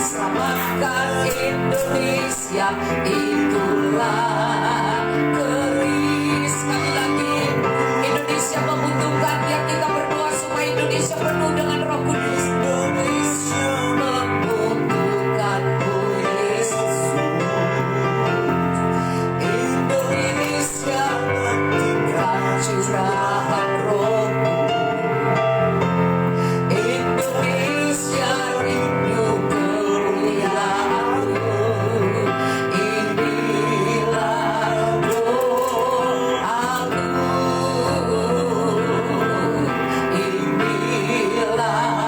Selamatkan Indonesia. Itulah sekali lagi Indonesia membutuhkan. Biar kita berdoa supaya Indonesia penuh dengan Roh Kudus. Indonesia membutuhkanmu Yesus. Indonesia membutuhkan curahan Roh-Mu. Indonesia rindu kemuliaan-Mu. Inilah doaku. Inilah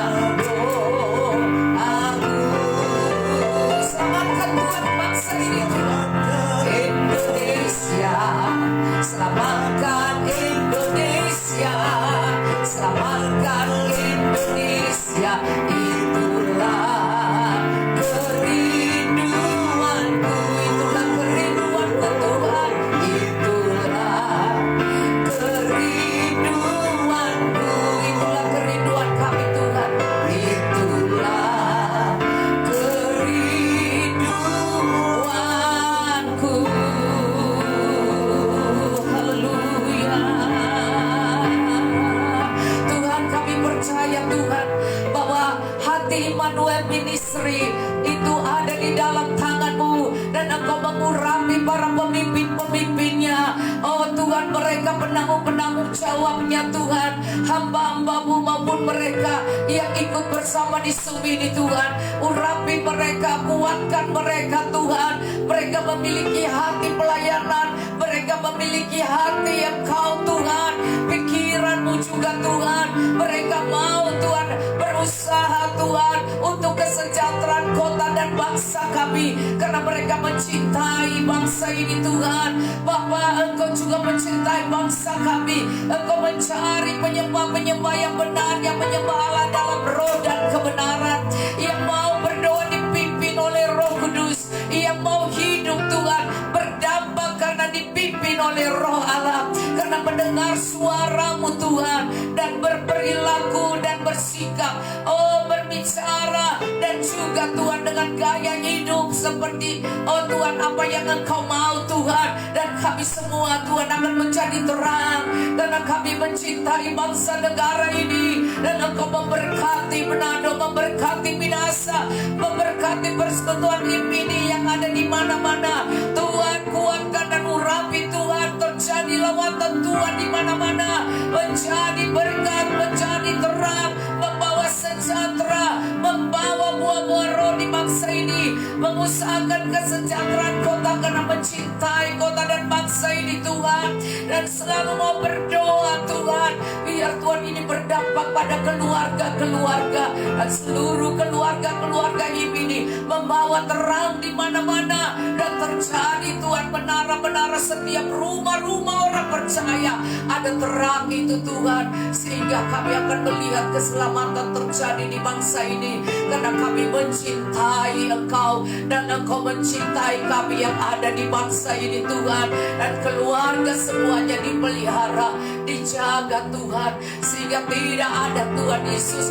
Engkau mengurapi para pemimpin-pemimpinnya. Oh Tuhan, mereka penanggung jawabnya Tuhan, hamba-hambamu maupun mereka yang ikut bersama di Sumi ini Tuhan. Urapi mereka, kuatkan mereka Tuhan. Mereka memiliki hati pelayanan, mereka memiliki hati Engkau Tuhan, pikiran-Mu juga Tuhan. Mereka mau Tuhan berusaha Tuhan untuk kesejahteraan kota dan bangsa kami, karena mereka mencintai bangsa ini Tuhan. Bapa, Engkau juga mencintai bangsa kami. Engkau mencari penyembah-penyembah yang benar, yang menyembah Allah dalam roh dan kebenaran, yang mau berdoa dipimpin oleh Roh Kudus, yang mau hidup Tuhan berdampak karena dipimpin oleh Roh Allah, karena mendengar suara-Mu Tuhan dan berperilaku dan bersikap, oh berbicara dan juga Tuhan dengan gaya hidup seperti oh Tuhan apa yang Engkau mau Tuhan. Dan kami semua Tuhan akan menjadi terang, karena kami mencintai bangsa negara ini. Dan Engkau memberkati Manado, memberkati Minasa, memberkati persekutuan ini yang ada di mana-mana. Tuhan kuatkan dan urapi Tuhan, terjadi lawatan Tuhan di mana-mana, menjadi berkat, menjadi terang, membawa sejahtera, membawa buah-buah roh di bangsa ini, mengusahakan kesejahteraan kota karena mencintai kota dan bangsa ini Tuhan. Dan selalu mau berdoa Tuhan, biar Tuhan ini berdampak pada keluarga-keluarga dan seluruh keluarga-keluarga ini, membawa terang di mana-mana. Dan terjadi Tuhan menara-menara setiap rumah-rumah orang percaya ada terang itu Tuhan, sehingga kami akan melihat keselamatan terjadi di bangsa ini, karena kami mencintai Engkau dan Engkau mencintai kami yang ada di bangsa ini Tuhan. Dan keluarga semuanya dipelihara, dijaga Tuhan, sehingga tidak ada Tuhan Yesus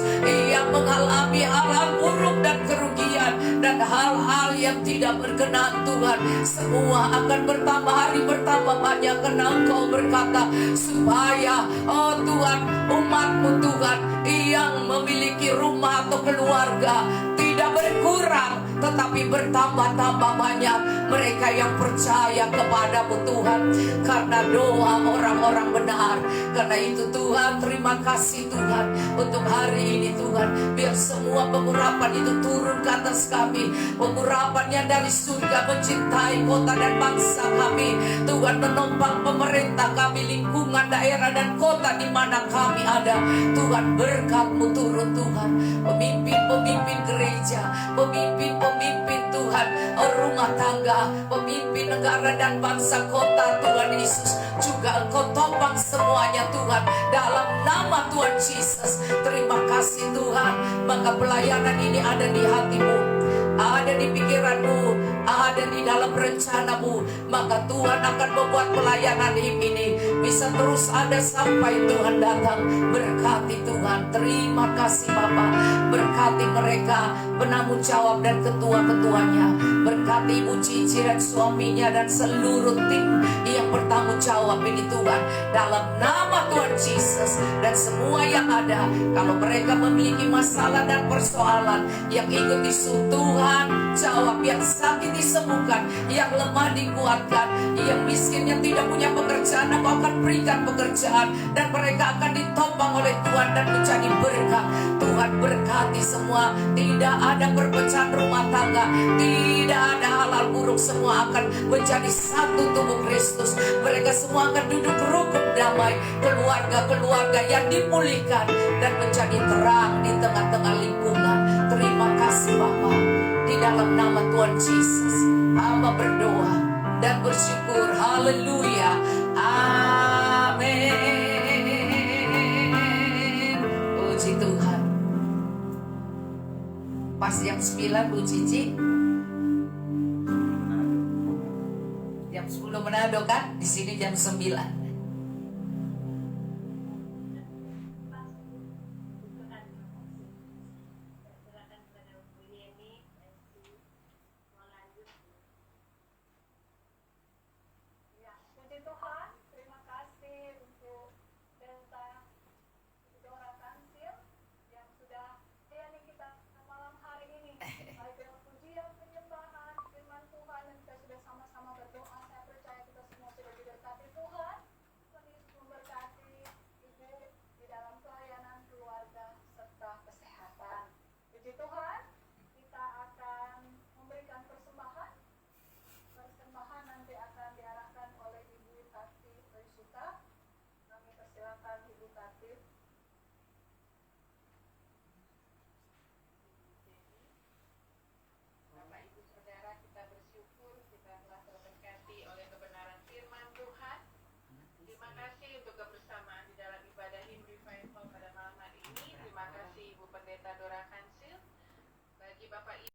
yang mengalami hal-hal buruk dan kerugian dan hal-hal yang tidak berkenan Tuhan. Semua akan bertambah, hari bertambah banyak, karena Engkau berkata supaya oh Tuhan umat-Mu Tuhan yang memiliki rumah atau keluarga tidak berkurang, tetapi bertambah-tambah banyak mereka yang percaya kepada-Mu Tuhan, karena doa orang-orang benar. Karena itu Tuhan, terima kasih Tuhan untuk hari ini Tuhan. Biar semua pengurapan itu turun ke atas kami, pengurapannya dari surga, mencintai kota dan bangsa kami Tuhan, menopang pemerintah kami, lingkungan daerah dan kota di mana kami ada Tuhan. Berkat-Mu turun Tuhan, pemimpin-pemimpin gereja, pemimpin-pemimpin Tuhan rumah tangga, pemimpin negara dan bangsa kota Tuhan Yesus, juga Engkau topang semuanya Tuhan dalam nama Tuhan Yesus. Terima kasih Tuhan, maka pelayanan ini ada di hati-Mu, ada di pikiran-Mu, ada di dalam rencana-Mu. Maka Tuhan akan membuat pelayanan ini bisa terus ada sampai Tuhan datang. Berkati Tuhan, terima kasih Bapa. Berkati mereka, penanggung jawab dan ketua-ketuanya. Berkati Ibu Cici dan suaminya dan seluruh tim yang bertanggung jawab ini Tuhan, dalam nama Tuhan Yesus. Dan semua yang ada, kalau mereka memiliki masalah dan persoalan, yang ikut isu Tuhan jawab, yang sakit disembuhkan, yang lemah dikuatkan, yang miskin yang tidak punya pekerjaan, Aku akan berikan pekerjaan, dan mereka akan ditopang oleh Tuhan dan menjadi berkat. Tuhan berkati semua, tidak ada perpecahan rumah tangga, tidak ada hal-hal buruk, semua akan menjadi satu tubuh Kristus. Mereka semua akan duduk rukun damai, keluarga-keluarga yang dipulihkan dan menjadi terang di tengah-tengah lingkungan. Terima kasih Bapa, di dalam nama Tuhan Yesus hamba berdoa dan bersyukur. Haleluya, amin. Puji Tuhan. Pas jam 9 Bu Cici, jam 10 Manado kan, di sini jam 9. Pendeta Dora Kansil, bagi Bapak Ibu